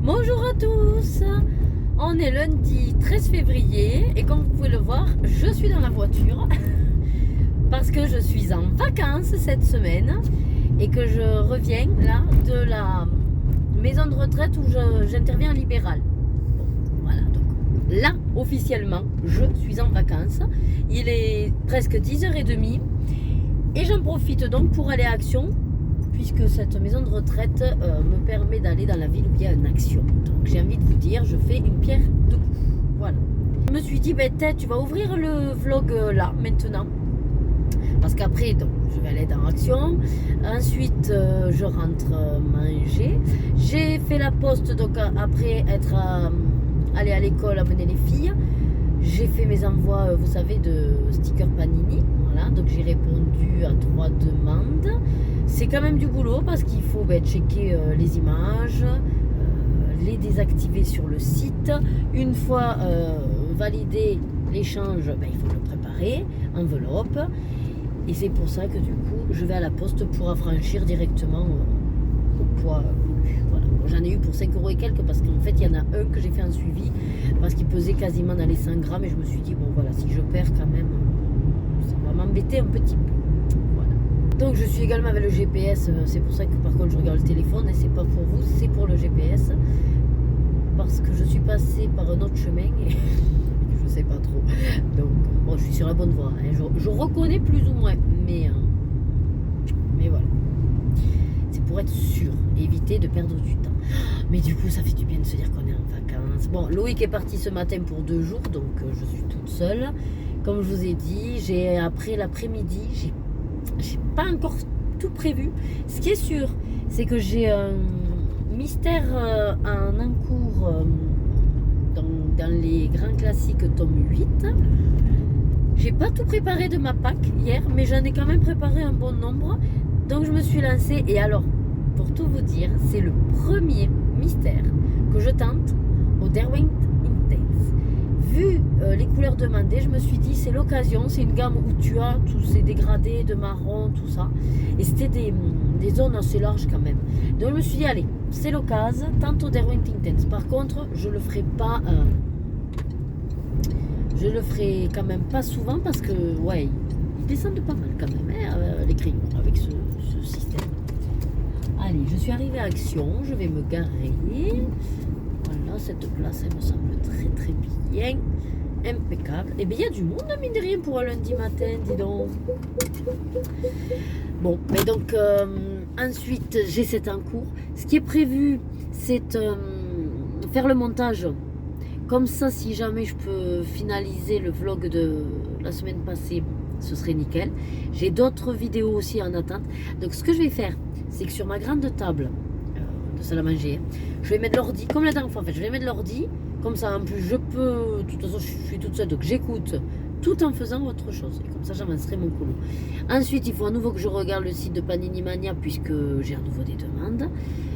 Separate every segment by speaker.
Speaker 1: Bonjour à tous. On est lundi 13 février et comme vous pouvez le voir, je suis dans la voiture parce que je suis en vacances cette semaine et que je reviens là de la maison de retraite où j'interviens en libéral. Bon, voilà, donc là officiellement je suis en vacances. Il est presque 10h30 et j'en profite donc pour aller à Action, puisque cette maison de retraite me permet d'aller dans la ville où il y a une action. Donc j'ai envie de vous dire, je fais une pierre deux coups. Voilà. Je me suis dit, ben, tu vas ouvrir le vlog là, maintenant. Parce qu'après, donc, je vais aller dans action. Ensuite, je rentre manger. J'ai fait la poste, donc après être allé à l'école amener les filles. J'ai fait mes envois, vous savez, de stickers Panini. Voilà, donc j'ai répondu à 3 demandes. C'est quand même du boulot parce qu'il faut checker les images, les désactiver sur le site. Une fois validé l'échange, il faut le préparer, enveloppe. Et c'est pour ça que du coup, je vais à la poste pour affranchir directement au poids. Voilà. J'en ai eu pour 5 € et quelques parce qu'en fait, il y en a un que j'ai fait en suivi parce qu'il pesait quasiment dans les 100 grammes et je me suis dit, bon voilà, si je perds quand même, ça va m'embêter un petit peu. Voilà. Donc je suis également avec le GPS, c'est pour ça que par contre je regarde le téléphone et c'est pas pour vous, c'est pour le GPS parce que je suis passée par un autre chemin et je sais pas trop. Donc bon, je suis sur la bonne voie, hein. Je reconnais plus ou moins, mais voilà. C'est pour être sûr, éviter de perdre du temps. Mais du coup, ça fait du bien de se dire qu'on est en vacances. Bon, Loïc est parti ce matin pour 2 jours, donc je suis toute seule. Comme je vous ai dit, après l'après-midi, j'ai pas encore tout prévu. Ce qui est sûr, c'est que j'ai un mystère en encours dans les grands classiques tome 8. J'ai pas tout préparé de ma pack hier, mais j'en ai quand même préparé un bon nombre. Donc je me suis lancée et alors, pour tout vous dire, c'est le premier mystère que je tente au Derwent Intense. Vu les couleurs demandées, je me suis dit c'est l'occasion, c'est une gamme où tu as tous ces dégradés de marron, tout ça. Et c'était des zones assez larges quand même. Donc je me suis dit allez, c'est l'occasion, tente au Derwent Intense. Par contre, je le ferai pas... je le ferai quand même pas souvent parce que ouais, ils descendent pas mal quand même les crayons avec ce système. Allez, je suis arrivée à Action, je vais me garer. Voilà, cette place elle me semble très très bien, impeccable. Et bien il y a du monde mine de rien pour un lundi matin, dis donc. Bon, mais donc ensuite j'ai cet en cours. Ce qui est prévu, c'est faire le montage. Comme ça, si jamais je peux finaliser le vlog de la semaine passée, ce serait nickel. J'ai d'autres vidéos aussi en attente. Donc ce que je vais faire, c'est que sur ma grande table de salle à manger, je vais mettre l'ordi, comme la dernière fois en fait, je vais mettre l'ordi, comme ça en plus je peux, de toute façon je suis toute seule, donc j'écoute tout en faisant autre chose. Et comme ça j'avancerai mon colo. Ensuite, il faut à nouveau que je regarde le site de Panini Mania puisque j'ai à nouveau des demandes.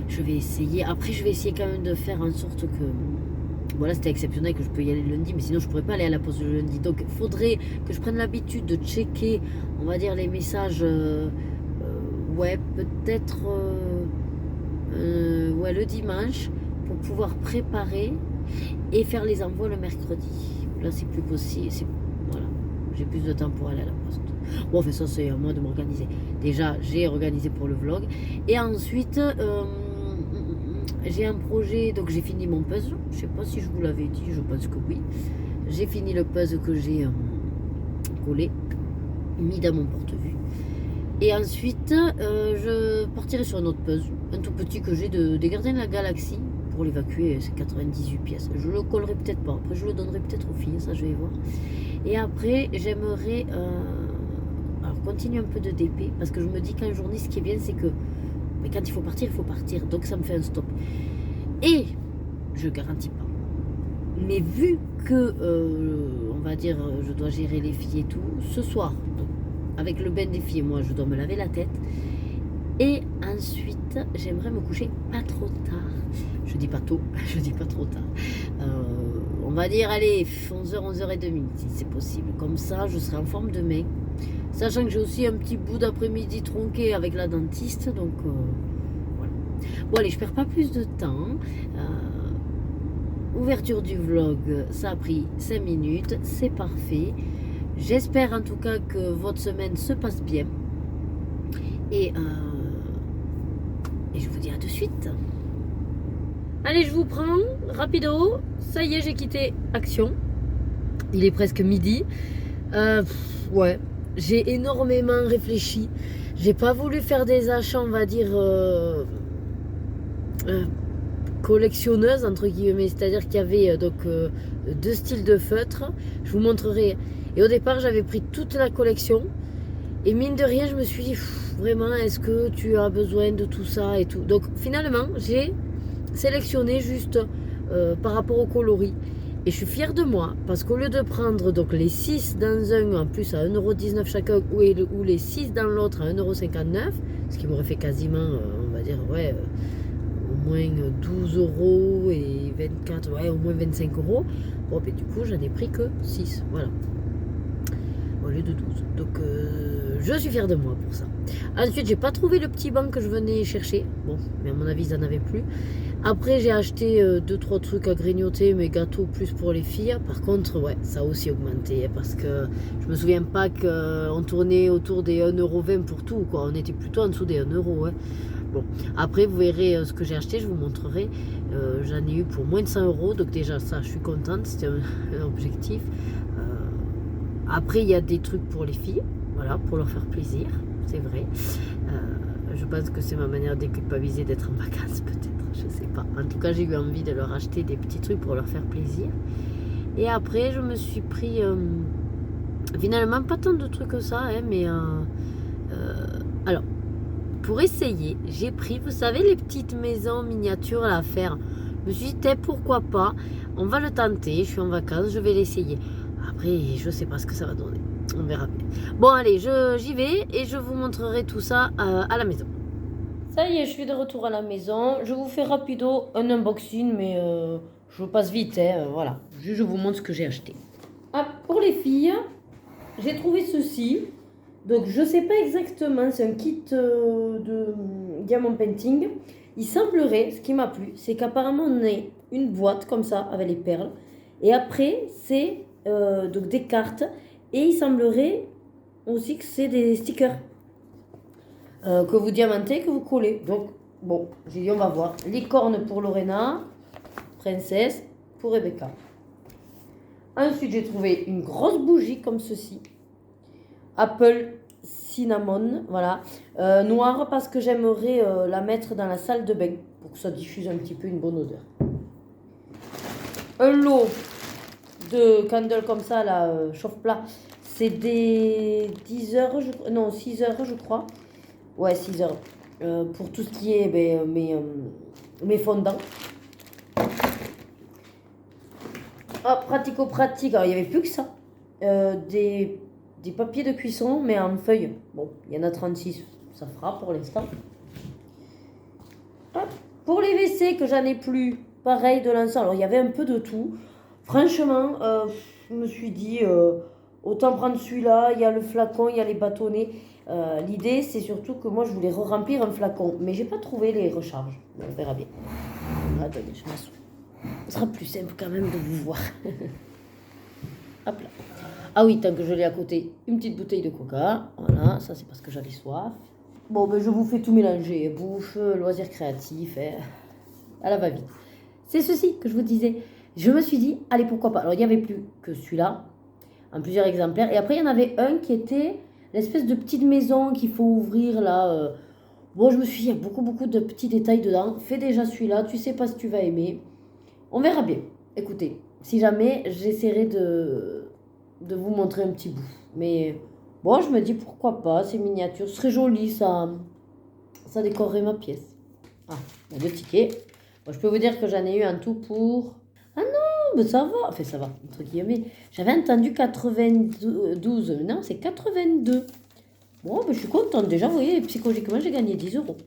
Speaker 1: Je vais essayer, après je vais essayer quand même de faire en sorte que... Voilà, c'était exceptionnel que je peux y aller le lundi, mais sinon je pourrais pas aller à la pause le lundi. Donc il faudrait que je prenne l'habitude de checker, on va dire, les messages ouais, peut-être ouais, le dimanche pour pouvoir préparer et faire les envois le mercredi. Là c'est plus possible, voilà, j'ai plus de temps pour aller à la poste. Bon, enfin ça c'est à moi de m'organiser. Déjà j'ai organisé pour le vlog et ensuite j'ai un projet, donc j'ai fini mon puzzle. Je sais pas si je vous l'avais dit, je pense que oui. J'ai fini le puzzle que j'ai collé, mis dans mon porte-vue. Et ensuite, je partirai sur un autre puzzle, un tout petit que j'ai des Gardiens de la Galaxie, pour l'évacuer, c'est 98 pièces. Je le collerai peut-être pas, après je le donnerai peut-être aux filles, ça je vais voir. Et après, j'aimerais alors continuer un peu de DP, parce que je me dis qu'en journée, ce qui est bien, c'est que mais quand il faut partir, il faut partir. Donc ça me fait un stop. Et je garantis pas. Mais vu que, on va dire, je dois gérer les filles et tout, ce soir, donc, avec le bain des filles, moi, je dois me laver la tête. Et ensuite, j'aimerais me coucher pas trop tard. Je dis pas tôt, je dis pas trop tard. On va dire, allez, 11h, 11h30, si c'est possible. Comme ça, je serai en forme demain. Sachant que j'ai aussi un petit bout d'après-midi tronqué avec la dentiste, donc voilà. Bon allez, je perds pas plus de temps. ouverture du vlog, ça a pris 5 minutes, c'est parfait. J'espère en tout cas que votre semaine se passe bien. Et je vous dis à de suite. Allez, je vous prends, rapido. Ça y est, j'ai quitté Action. Il est presque midi. Ouais, j'ai énormément réfléchi. J'ai pas voulu faire des achats, on va dire, collectionneuse, entre guillemets. C'est-à-dire qu'il y avait deux styles de feutres. Je vous montrerai. Et au départ, j'avais pris toute la collection. Et mine de rien, je me suis dit, vraiment, est-ce que tu as besoin de tout ça et tout. Donc finalement, j'ai sélectionné juste par rapport au coloris. Et je suis fière de moi, parce qu'au lieu de prendre donc, les 6 dans un, en plus à 1,19€ chacun, ou les 6 dans l'autre à 1,59€, ce qui m'aurait fait quasiment, on va dire, ouais, au moins 12€ et 24, ouais, au moins 25€. Bon, ben du coup, j'en ai pris que 6, voilà. Au lieu de 12. Donc, je suis fière de moi pour ça. Ensuite, j'ai pas trouvé le petit banc que je venais chercher. Bon, mais à mon avis, ils n'en avaient plus. Après, j'ai acheté 2-3 trucs à grignoter, mais gâteaux plus pour les filles. Par contre, ouais, ça a aussi augmenté. Parce que je me souviens pas qu'on tournait autour des 1,20€ pour tout, quoi. On était plutôt en dessous des 1€. Hein. Bon, après, vous verrez ce que j'ai acheté, je vous montrerai. J'en ai eu pour moins de 100€. Donc, déjà, ça, je suis contente. C'était un objectif. Après, il y a des trucs pour les filles. Voilà, pour leur faire plaisir. C'est vrai. Je pense que c'est ma manière de déculpabiliser d'être en vacances, peut-être. Je sais pas. En tout cas, j'ai eu envie de leur acheter des petits trucs pour leur faire plaisir. Et après, je me suis pris... finalement, pas tant de trucs que ça, hein, mais... alors, pour essayer, j'ai pris, vous savez, les petites maisons miniatures à faire. Je me suis dit, pourquoi pas. On va le tenter. Je suis en vacances, je vais l'essayer. Après, je sais pas ce que ça va donner. On verra bien. Bon, allez, j'y vais et je vous montrerai tout ça à la maison. Ça y est, je suis de retour à la maison. Je vous fais rapido un unboxing, mais je passe vite. Voilà, juste je vous montre ce que j'ai acheté. Ah, pour les filles, j'ai trouvé ceci. Donc, je sais pas exactement, c'est un kit de diamond painting. Il semblerait, ce qui m'a plu, c'est qu'apparemment on a une boîte comme ça avec les perles. Et après, c'est donc des cartes. Et il semblerait aussi que c'est des stickers que vous diamantez, que vous collez. Donc, bon, j'ai dit on va voir. Licorne pour Lorena, princesse pour Rebecca. Ensuite, j'ai trouvé une grosse bougie comme ceci. Apple cinnamon, voilà. Noire parce que j'aimerais la mettre dans la salle de bain pour que ça diffuse un petit peu une bonne odeur. Un lot de candles comme ça, là, chauffe-plat. C'est des 10 heures, non, 6 heures, je crois. Ouais, 6 heures. Pour tout ce qui est mes fondants. Ah, pratico-pratique. Alors, il n'y avait plus que ça. Des papiers de cuisson, mais en feuilles. Bon, il y en a 36. Ça fera pour l'instant. Pour les WC, que j'en ai plus. Pareil, de l'encens. Alors, il y avait un peu de tout. Franchement, je me suis dit, autant prendre celui-là. Il y a le flacon, il y a les bâtonnets. L'idée, c'est surtout que moi, je voulais remplir un flacon. Mais j'ai pas trouvé les recharges. On verra bien. Attendez, je m'assois. Ce sera plus simple quand même de vous voir. Hop là. Ah oui, tant que je l'ai à côté, une petite bouteille de coca. Voilà, ça c'est parce que j'avais soif. Bon, ben je vous fais tout mélanger. Bouffe, loisirs créatifs, à la va-vite. C'est ceci que je vous disais. Je me suis dit, allez, pourquoi pas. Alors, il n'y avait plus que celui-là, en plusieurs exemplaires. Et après, il y en avait un qui était l'espèce de petite maison qu'il faut ouvrir là. Bon, je me suis dit, il y a beaucoup de petits détails dedans. Fais déjà celui-là, tu sais pas si tu vas aimer. On verra bien. Écoutez, si jamais, j'essaierai de vous montrer un petit bout. Mais bon, je me dis, pourquoi pas, c'est miniature. Ce serait joli, ça décorerait ma pièce. Ah, il y a 2 tickets. Bon, je peux vous dire que j'en ai eu en tout pour... Ah non, mais ça va. Enfin, ça va, entre guillemets. J'avais entendu 92. Non, c'est 82. Bon, ben, je suis contente. Déjà, vous voyez, psychologiquement, j'ai gagné 10 euros.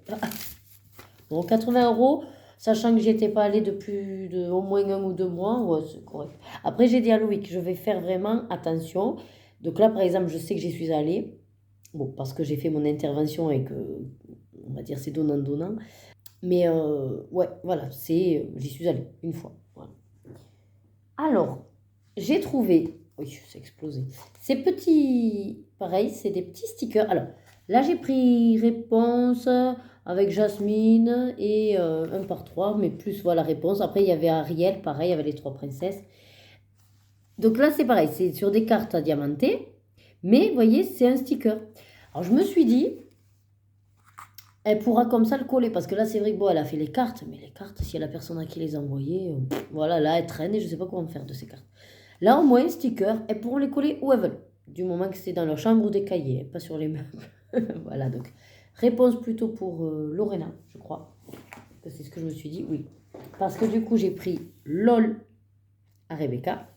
Speaker 1: Bon, 80 euros, sachant que j'y étais pas allée depuis au moins 1 ou 2 mois. Ouais, c'est correct. Après, j'ai dit à Loïc, je vais faire vraiment attention. Donc là, par exemple, je sais que j'y suis allée. Bon, parce que j'ai fait mon intervention et que, on va dire, c'est donnant-donnant. Mais ouais, voilà, j'y suis allée une fois. Voilà. Alors, j'ai trouvé, oui, c'est explosé, ces petits, pareil, c'est des petits stickers. Alors, là, j'ai pris réponse avec Jasmine et un par trois, mais plus voilà réponse. Après, il y avait Ariel, pareil, avec les trois princesses. Donc là, c'est pareil, c'est sur des cartes à diamanter, mais vous voyez, c'est un sticker. Alors, je me suis dit, elle pourra comme ça le coller, parce que là, c'est vrai que bon, elle a fait les cartes, mais les cartes, si y a la personne à qui les a envoyées, voilà, là, elle traîne et je sais pas comment faire de ces cartes. Là, au moins, sticker, elles pourront les coller où elles veulent, du moment que c'est dans leur chambre ou des cahiers, pas sur les meubles. Voilà, donc, réponse plutôt pour Lorena, je crois, que c'est ce que je me suis dit, oui. Parce que du coup, j'ai pris LOL à Rebecca,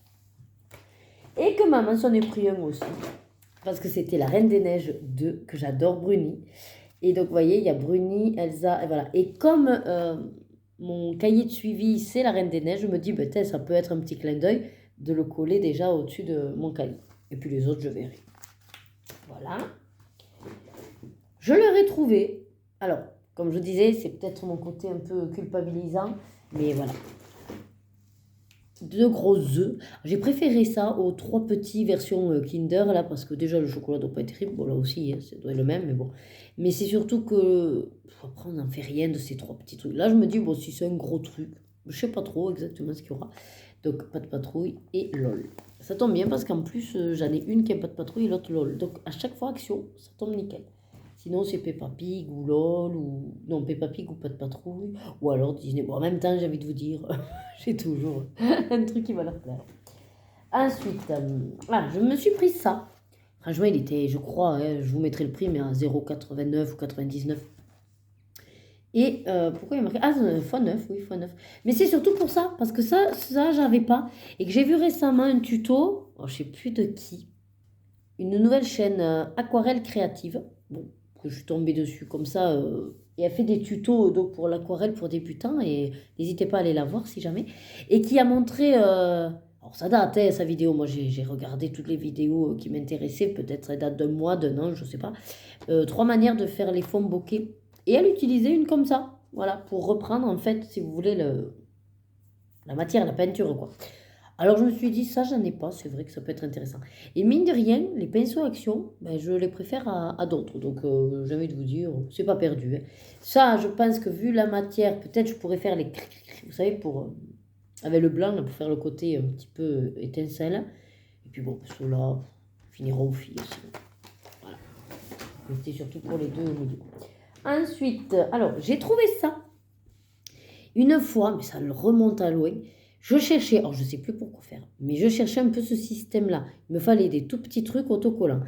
Speaker 1: et que maman s'en est pris un aussi, parce que c'était la Reine des Neiges 2, que j'adore, Bruni. Et donc, vous voyez, il y a Bruni, Elsa, et voilà. Et comme mon cahier de suivi, c'est la Reine des Neiges, je me dis, peut-être ça peut être un petit clin d'œil de le coller déjà au-dessus de mon cahier. Et puis les autres, je verrai. Voilà. Je leur ai trouvé. Alors, comme je disais, c'est peut-être mon côté un peu culpabilisant, mais voilà. Deux gros œufs. J'ai préféré ça aux trois petits versions Kinder là parce que déjà le chocolat doit pas être terrible. Bon là aussi hein, ça doit être le même mais bon. Mais c'est surtout que après on n'en fait rien de ces trois petits trucs. Là je me dis bon si c'est un gros truc, je sais pas trop exactement ce qu'il y aura. Donc pas de patrouille et lol. Ça tombe bien parce qu'en plus j'en ai une qui a pas de patrouille et l'autre lol. Donc à chaque fois action ça tombe nickel. Sinon c'est Peppa Pig ou lol ou non Peppa Pig ou pas de patrouille ou alors Disney. Bon en même temps j'ai envie de vous dire j'ai toujours un truc qui va leur plaire. Ensuite, je me suis pris ça. Franchement, il était, je crois, hein, je vous mettrai le prix, mais à 0,89 ou 99. Et pourquoi il y a marqué ah, x9, oui, x9. Mais c'est surtout pour ça, parce que ça j'avais pas. Et que j'ai vu récemment un tuto, je sais plus de qui, une nouvelle chaîne Aquarelle Créative. Bon, que je suis tombée dessus comme ça. Et elle fait des tutos donc, pour l'aquarelle pour débutants. Et n'hésitez pas à aller la voir si jamais. Et qui a montré. Alors ça date, hein, sa vidéo. Moi j'ai regardé toutes les vidéos qui m'intéressaient. Peut-être ça date d'un mois, d'un an, je sais pas. Trois manières de faire les fonds bokeh. Et elle utilisait une comme ça. Voilà, pour reprendre en fait, si vous voulez, la matière, la peinture quoi. Alors je me suis dit, ça j'en ai pas, c'est vrai que ça peut être intéressant. Et mine de rien, les pinceaux action, ben, je les préfère à d'autres. Donc j'ai envie de vous dire, c'est pas perdu. Hein. Ça, je pense que vu la matière, peut-être je pourrais faire les vous savez, pour, avec le blanc, là, pour faire le côté un petit peu étincelle. Et puis bon, ceux-là finiront au fil. Voilà. C'était surtout pour les deux au milieu. Ensuite, alors j'ai trouvé ça. Une fois, mais ça le remonte à loin. Je cherchais, alors je ne sais plus pourquoi faire, mais je cherchais un peu ce système-là. Il me fallait des tout petits trucs autocollants.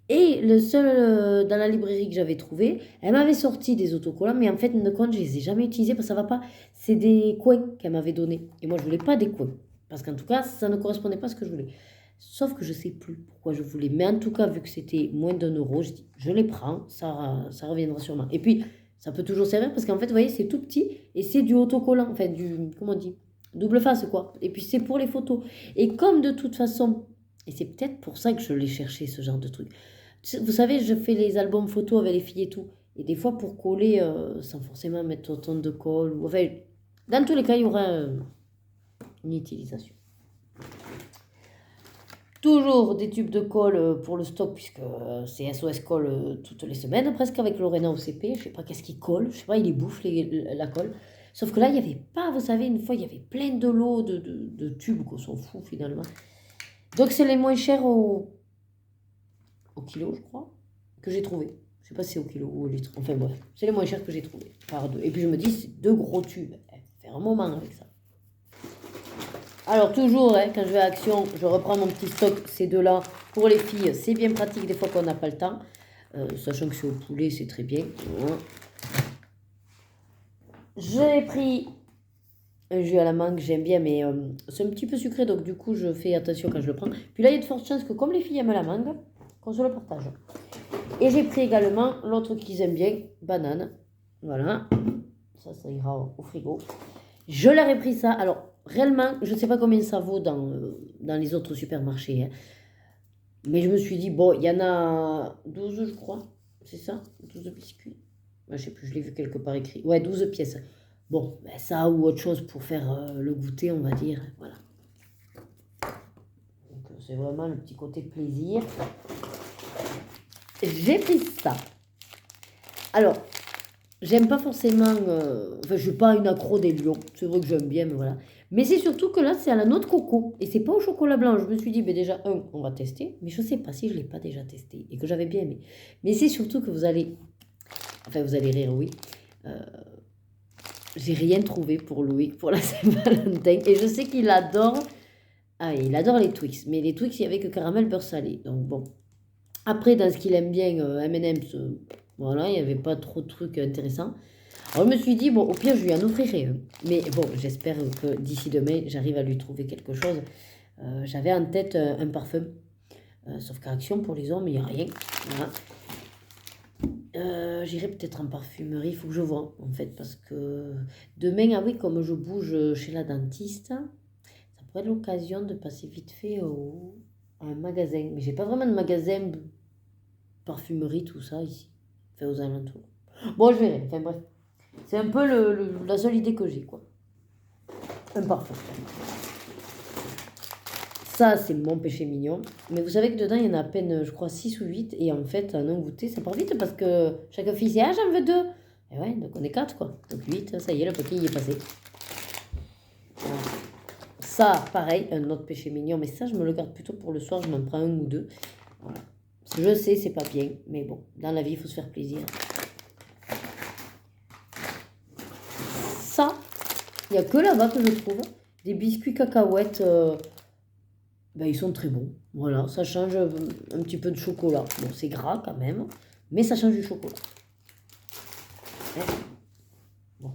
Speaker 1: Et le seul dans la librairie que j'avais trouvé, elle m'avait sorti des autocollants, mais en fait, de compte, je ne les ai jamais utilisés parce que ça ne va pas. C'est des coins qu'elle m'avait donné. Et moi, je ne voulais pas des coins. Parce qu'en tout cas, ça ne correspondait pas à ce que je voulais. Sauf que je ne sais plus pourquoi je voulais. Mais en tout cas, vu que c'était moins d'1 euro, je dis, je les prends, ça reviendra sûrement. Et puis, ça peut toujours servir parce qu'en fait, vous voyez, c'est tout petit et c'est du autocollant, enfin, comment on dit, double face, quoi. Et puis, c'est pour les photos. Et comme de toute façon, et c'est peut-être pour ça que je l'ai cherché, ce genre de truc. Vous savez, je fais les albums photos avec les filles et tout. Et des fois, pour coller, sans forcément mettre autant de colle, ou, enfin, dans tous les cas, il y aura une utilisation. Toujours des tubes de colle pour le stock, puisque c'est SOS colle toutes les semaines, presque avec Lorena au CP. Je sais pas qu'est-ce qu'il colle, je sais pas, il les bouffe la colle. Sauf que là, il n'y avait pas, vous savez, une fois, il y avait plein de lots de tubes, qu'on s'en fout finalement. Donc, c'est les moins chers au kilo, je crois, que j'ai trouvé. Je sais pas si c'est au kilo ou au litre. Enfin bref, c'est les moins chers que j'ai trouvé par deux. Et puis je me dis, c'est deux gros tubes. Faire un moment avec ça. Alors toujours, hein, quand je vais à Action, je reprends mon petit stock, ces deux-là. Pour les filles, c'est bien pratique des fois qu'on n'a pas le temps. Sachant que c'est au poulet, c'est très bien. Voilà. J'ai pris un jus à la mangue, j'aime bien, mais c'est un petit peu sucré, donc du coup, je fais attention quand je le prends. Puis là, il y a de fortes chances que comme les filles aiment la mangue, qu'on se le partage. Et j'ai pris également l'autre qu'ils aiment bien, banane. Voilà. Ça ira au frigo. Je leur ai pris ça. Alors, réellement, je ne sais pas combien ça vaut dans les autres supermarchés. Hein. Mais je me suis dit, bon, il y en a 12, je crois. C'est ça 12 biscuits. Je ne sais plus, je l'ai vu quelque part écrit. Ouais, 12 pièces. Bon, ben ça ou autre chose pour faire le goûter, on va dire. Voilà. c'est vraiment le petit côté plaisir. J'ai pris ça. Alors, j'aime pas forcément... Enfin, je suis pas une accro des lions. C'est vrai que j'aime bien, mais voilà. Mais c'est surtout que là, c'est à la noix de coco. Et c'est pas au chocolat blanc. Je me suis dit, ben déjà, on va tester. Mais je sais pas si je l'ai pas déjà testé. Et que j'avais bien aimé. Mais c'est surtout que vous allez... Enfin, vous allez rire, oui. J'ai rien trouvé pour Loïc pour la Saint-Valentin. Et je sais qu'il adore... Ah, il adore les Twix. Mais les Twix, il y avait que caramel beurre salé. Donc bon. Après, dans ce qu'il aime bien, M&M's, voilà, il n'y avait pas trop de trucs intéressants. Alors je me suis dit, bon, au pire, je lui en offrirai un. Mais bon, j'espère que d'ici demain, j'arrive à lui trouver quelque chose. J'avais en tête un parfum. Sauf qu'à Action, pour les hommes, il n'y a rien. Voilà. J'irai peut-être en parfumerie, il faut que je vois, en fait, parce que demain, ah oui, comme je bouge chez la dentiste, ça pourrait être l'occasion de passer vite fait à un magasin. Mais j'ai pas vraiment de magasin parfumerie, tout ça, ici, fait aux alentours. Bon, je verrai, enfin bref. C'est un peu la seule idée que j'ai, quoi. Un parfum. Ça, c'est mon péché mignon. Mais vous savez que dedans, il y en a à peine, je crois, 6 ou 8. Et en fait, en un goûter, ça part vite parce que chaque fille, c'est « Ah, j'en veux 2 !» Et ouais, donc on est 4, quoi. Donc 8, ça y est, le paquet, il est passé. Voilà. Ça, pareil, un autre péché mignon. Mais ça, je me le garde plutôt pour le soir. Je m'en prends un ou deux. Voilà. Je sais, c'est pas bien. Mais bon, dans la vie, il faut se faire plaisir. Ça, il n'y a que là-bas que je trouve. Des biscuits cacahuètes... Ben, ils sont très bons. Voilà, ça change un petit peu de chocolat. Bon, c'est gras quand même, mais ça change du chocolat. Bon,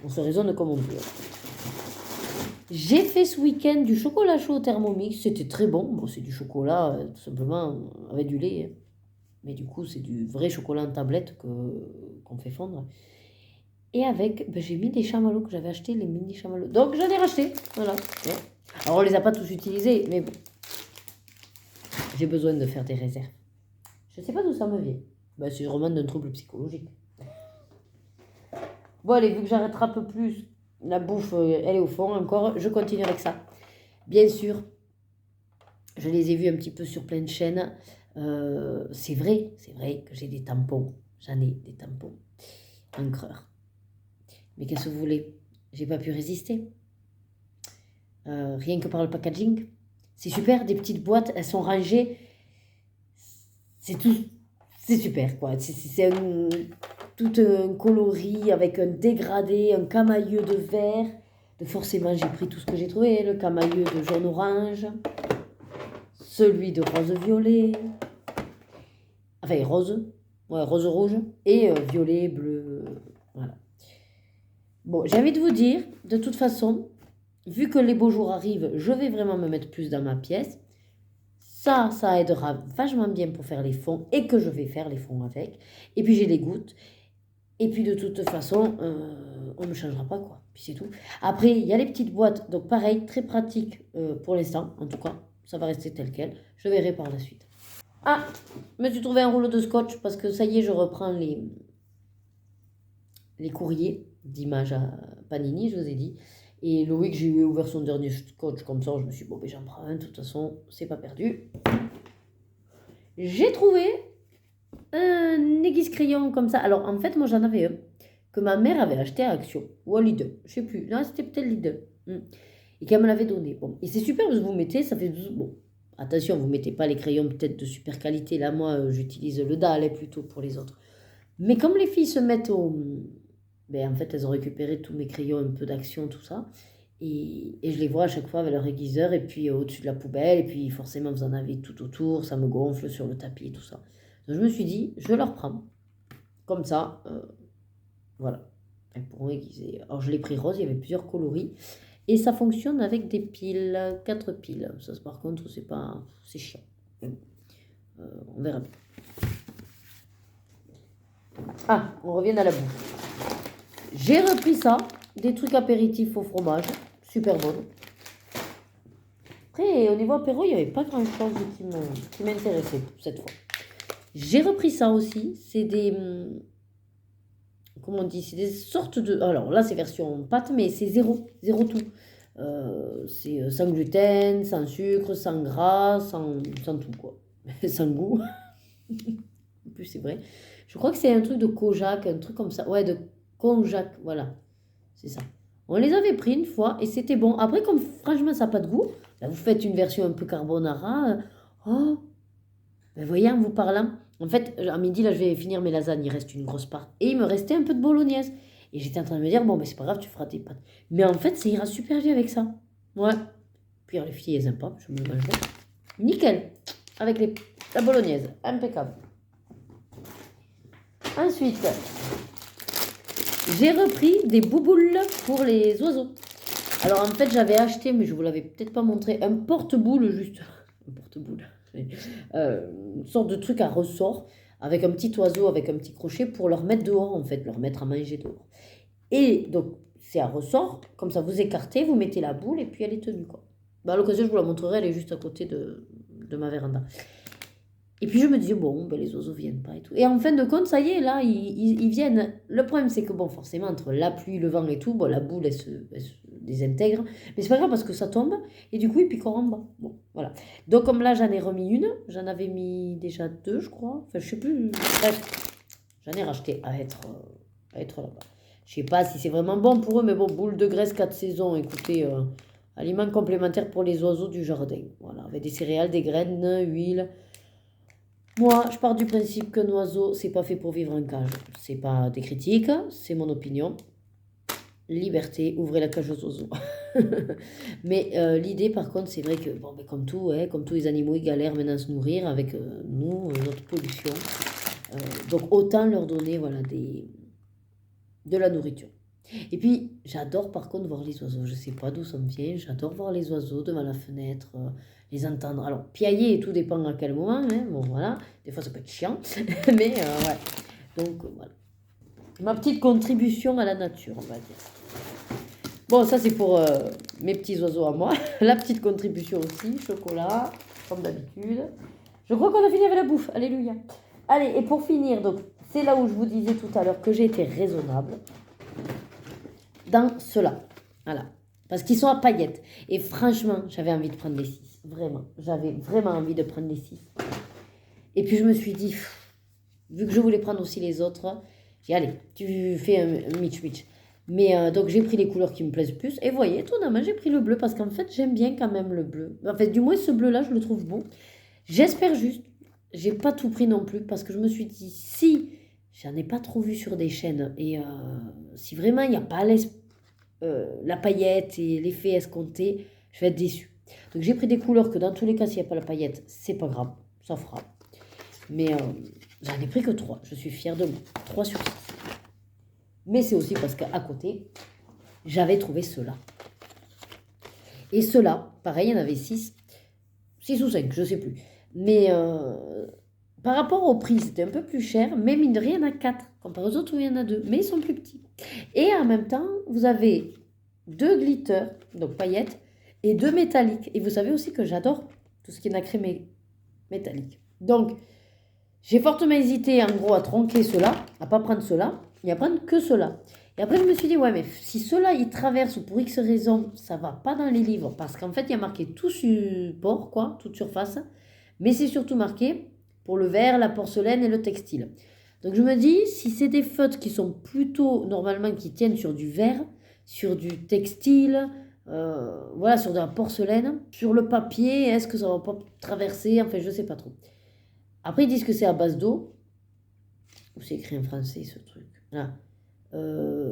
Speaker 1: on se raisonne comme on peut. J'ai fait ce week-end du chocolat chaud au Thermomix. C'était très bon. Bon, c'est du chocolat, tout simplement, avec du lait. Hein. Mais du coup, c'est du vrai chocolat en tablette qu'on fait fondre. Et avec, ben, j'ai mis des chamallows que j'avais achetés, les mini chamallows. Donc, j'en ai racheté. Voilà. Ouais. Alors, on les a pas tous utilisés, mais bon. J'ai besoin de faire des réserves. Je ne sais pas d'où ça me vient. Ben, c'est vraiment d'un trouble psychologique. Bon, allez, vu que j'arrêterai un peu plus, la bouffe, elle est au fond encore, je continue avec ça. Bien sûr, je les ai vus un petit peu sur plein de chaînes. C'est vrai que j'ai des tampons. J'en ai des tampons. Encreur. Mais qu'est-ce que vous voulez? J'ai pas pu résister. Rien que par le packaging. C'est super, des petites boîtes, elles sont rangées. C'est tout, c'est super quoi. C'est tout un coloris avec un dégradé, un camailleux de vert. Donc forcément, j'ai pris tout ce que j'ai trouvé. Le camailleux de jaune-orange, celui de rose-violet, enfin rose, ouais, rose-rouge, et violet, bleu, voilà. Bon, j'ai envie de vous dire, de toute façon, vu que les beaux jours arrivent, je vais vraiment me mettre plus dans ma pièce. Ça aidera vachement bien pour faire les fonds et que je vais faire les fonds avec. Et puis j'ai les gouttes. Et puis de toute façon, on ne changera pas quoi. Puis c'est tout. Après, il y a les petites boîtes. Donc pareil, très pratique pour l'instant. En tout cas, ça va rester tel quel. Je verrai par la suite. Ah, je me suis trouvé un rouleau de scotch parce que ça y est, je reprends les courriers d'images à Panini, je vous ai dit. Et Loïc, j'ai ouvert son dernier scotch comme ça, je me suis dit, bon, ben j'en prends un, de toute façon, c'est pas perdu. J'ai trouvé un aiguise crayon comme ça. Alors, en fait, moi, j'en avais un que ma mère avait acheté à Action, ou à Lidl, je sais plus. Non, c'était peut-être Lidl. Et qu'elle me l'avait donné. Bon, et c'est super parce que vous mettez, ça fait... Bon, attention, vous mettez pas les crayons peut-être de super qualité. Là, moi, j'utilise le Dahlia plutôt pour les autres. Mais comme les filles se mettent au... Ben, en fait, elles ont récupéré tous mes crayons, un peu d'Action, tout ça. Et je les vois à chaque fois avec leur aiguiseur, et puis au-dessus de la poubelle, et puis forcément, vous en avez tout autour, ça me gonfle sur le tapis et tout ça. Donc, je me suis dit, je leur prends. Comme ça, voilà. Elles pourront aiguiser. Alors, je l'ai pris rose, il y avait plusieurs coloris. Et ça fonctionne avec des piles, 4 piles. Ça, par contre, c'est pas... c'est chiant. On verra bien. Ah, on revient à la bouffe. J'ai repris ça, des trucs apéritifs au fromage, super bon. Après, au niveau apéro, il n'y avait pas grand-chose qui m'intéressait cette fois. J'ai repris ça aussi, c'est des... Comment on dit? C'est des sortes de... Alors là, c'est version pâte, mais c'est zéro tout. C'est sans gluten, sans sucre, sans gras, sans tout quoi. Sans goût. En plus, c'est vrai. Je crois que c'est un truc de Kojak, un truc comme ça. Ouais, de Konjac, voilà. C'est ça. On les avait pris une fois et c'était bon. Après, comme franchement, ça n'a pas de goût, là, vous faites une version un peu carbonara. Oh, ben, voyez, en vous parlant, en fait, à midi, là, je vais finir mes lasagnes. Il reste une grosse part. Et il me restait un peu de bolognaise. Et j'étais en train de me dire, bon, mais c'est pas grave, tu feras tes pâtes. Mais en fait, ça ira super bien avec ça. Ouais. Puis les filles, elles aiment pas. Je me le mangerai. Nickel. Avec la bolognaise. Impeccable. Ensuite, j'ai repris des bouboules pour les oiseaux. Alors en fait, j'avais acheté, mais je vous l'avais peut-être pas montré, un porte-boule juste. Un porte-boule. Une sorte de truc à ressort avec un petit oiseau, avec un petit crochet pour leur mettre dehors en fait, leur mettre à manger dehors. Et donc, c'est à ressort, comme ça vous écartez, vous mettez la boule et puis elle est tenue quoi. Bah, à l'occasion, je vous la montrerai, elle est juste à côté de ma véranda. Et puis je me disais, bon, ben, les oiseaux viennent pas et tout. Et en fin de compte, ça y est, là, ils viennent. Le problème, c'est que, bon, forcément, entre la pluie, le vent et tout, bon, la boule, elle se désintègre. Mais c'est pas grave parce que ça tombe et du coup, ils piqueront en bas. Bon, voilà. Donc, comme là, j'en ai remis une, j'en avais mis déjà deux, je crois. Enfin, je sais plus. Bref, j'en ai racheté à être là-bas. Je sais pas si c'est vraiment bon pour eux, mais bon, boule de graisse 4 saisons, écoutez, aliments complémentaires pour les oiseaux du jardin. Voilà, avec des céréales, des graines, huile. Moi, je pars du principe qu'un oiseau, c'est pas fait pour vivre en cage. C'est pas des critiques, c'est mon opinion. Liberté, ouvrez la cage aux oiseaux. Mais l'idée, par contre, c'est vrai que, bon, ben, comme tout, hein, comme tous les animaux, ils galèrent maintenant à se nourrir avec nous, notre pollution. Donc, autant leur donner voilà, de la nourriture. Et puis, j'adore par contre voir les oiseaux. Je sais pas d'où ça me vient. J'adore voir les oiseaux devant la fenêtre, les entendre. Alors, piailler, tout dépend à quel moment. Hein. Bon, voilà. Des fois, ça peut être chiant. Mais, ouais. Donc, voilà. Ma petite contribution à la nature, on va dire. Bon, ça, c'est pour mes petits oiseaux à moi. La petite contribution aussi. Chocolat, comme d'habitude. Je crois qu'on a fini avec la bouffe. Alléluia. Allez, et pour finir, donc, c'est là où je vous disais tout à l'heure que j'ai été raisonnable. Dans cela, voilà, parce qu'ils sont à paillettes. Et franchement, j'avais envie de prendre les 6, vraiment. J'avais vraiment envie de prendre les 6. Et puis je me suis dit, vu que je voulais prendre aussi les autres, j'ai dit, allez, tu fais un mitch-mitch. Mais donc j'ai pris les couleurs qui me plaisent plus. Et voyez, étonnamment, j'ai pris le bleu, parce qu'en fait, j'aime bien quand même le bleu. En fait, du moins, ce bleu-là, je le trouve bon. J'espère juste, j'ai pas tout pris non plus, parce que je me suis dit, si j'en ai pas trop vu sur des chaînes, et si vraiment il n'y a pas la paillette et l'effet escompté, je vais être déçue. Donc j'ai pris des couleurs que dans tous les cas, s'il n'y a pas la paillette, c'est pas grave, ça fera. Mais j'en ai pris que 3, je suis fière de moi, 3 sur 6. Mais c'est aussi parce qu'à côté, j'avais trouvé ceux-là. Et ceux-là, pareil, il y en avait 6 ou 5, je sais plus. Mais par rapport au prix, c'était un peu plus cher, mais mine de rien, il y en a 4, comparé aux autres où il y en a 2, mais ils sont plus petits. Et en même temps, vous avez 2 glitters, donc paillettes, et 2 métalliques. Et vous savez aussi que j'adore tout ce qui est nacré métallique. Donc, j'ai fortement hésité en gros à tronquer ceux-là, à pas prendre ceux-là, et à prendre que ceux-là. Et après, je me suis dit, ouais, mais si ceux-là, ils traversent pour X raison, ça va pas dans les livres, parce qu'en fait, il y a marqué tout support, quoi, toute surface, mais c'est surtout marqué pour le verre, la porcelaine et le textile. Donc je me dis, si c'est des feutres qui sont plutôt, normalement, qui tiennent sur du verre, sur du textile, voilà, sur de la porcelaine, sur le papier, est-ce que ça va pas traverser? Enfin, je sais pas trop. Après, ils disent que c'est à base d'eau. Où c'est écrit en français, ce truc? Là.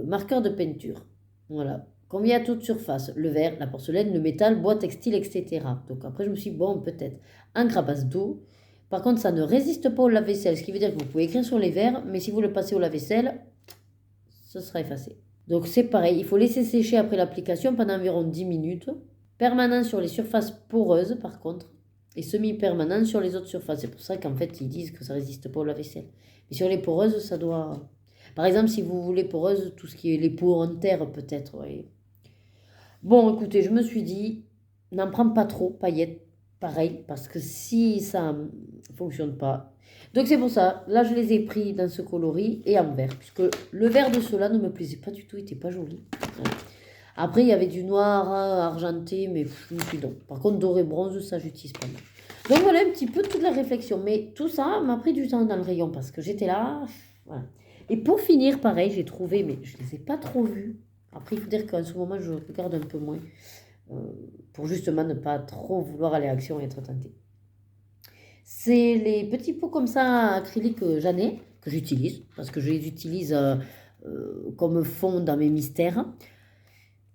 Speaker 1: Marqueur de peinture. Voilà. Combien à toute surface? Le verre, la porcelaine, le métal, bois, textile, etc. Donc après, je me suis dit, bon, peut-être. Encre à base d'eau. Par contre, ça ne résiste pas au lave-vaisselle, ce qui veut dire que vous pouvez écrire sur les verres, mais si vous le passez au lave-vaisselle, ce sera effacé. Donc c'est pareil, il faut laisser sécher après l'application pendant environ 10 minutes. Permanent sur les surfaces poreuses, par contre, et semi-permanent sur les autres surfaces. C'est pour ça qu'en fait, ils disent que ça ne résiste pas au lave-vaisselle. Mais sur les poreuses, ça doit... Par exemple, si vous voulez poreuse, tout ce qui est les pots en terre, peut-être, oui. Bon, écoutez, je me suis dit, n'en prends pas trop, paillettes. Pareil, parce que si ça ne fonctionne pas. Donc c'est pour ça, là je les ai pris dans ce coloris et en vert, puisque le vert de ceux-là ne me plaisait pas du tout, il n'était pas joli. Ouais. Après, il y avait du noir, argenté, mais je me suis dit non. Par contre, doré bronze, ça, j'utilise pas mal. Donc voilà un petit peu toute la réflexion. Mais tout ça m'a pris du temps dans le rayon parce que j'étais là. Voilà. Et pour finir, pareil, j'ai trouvé, mais je ne les ai pas trop vus. Après, il faut dire qu'en ce moment, je regarde un peu moins. Pour justement ne pas trop vouloir aller à l'action et être tentée. C'est les petits pots comme ça acryliques Jeannet que j'utilise parce que je les utilise comme fond dans mes mystères.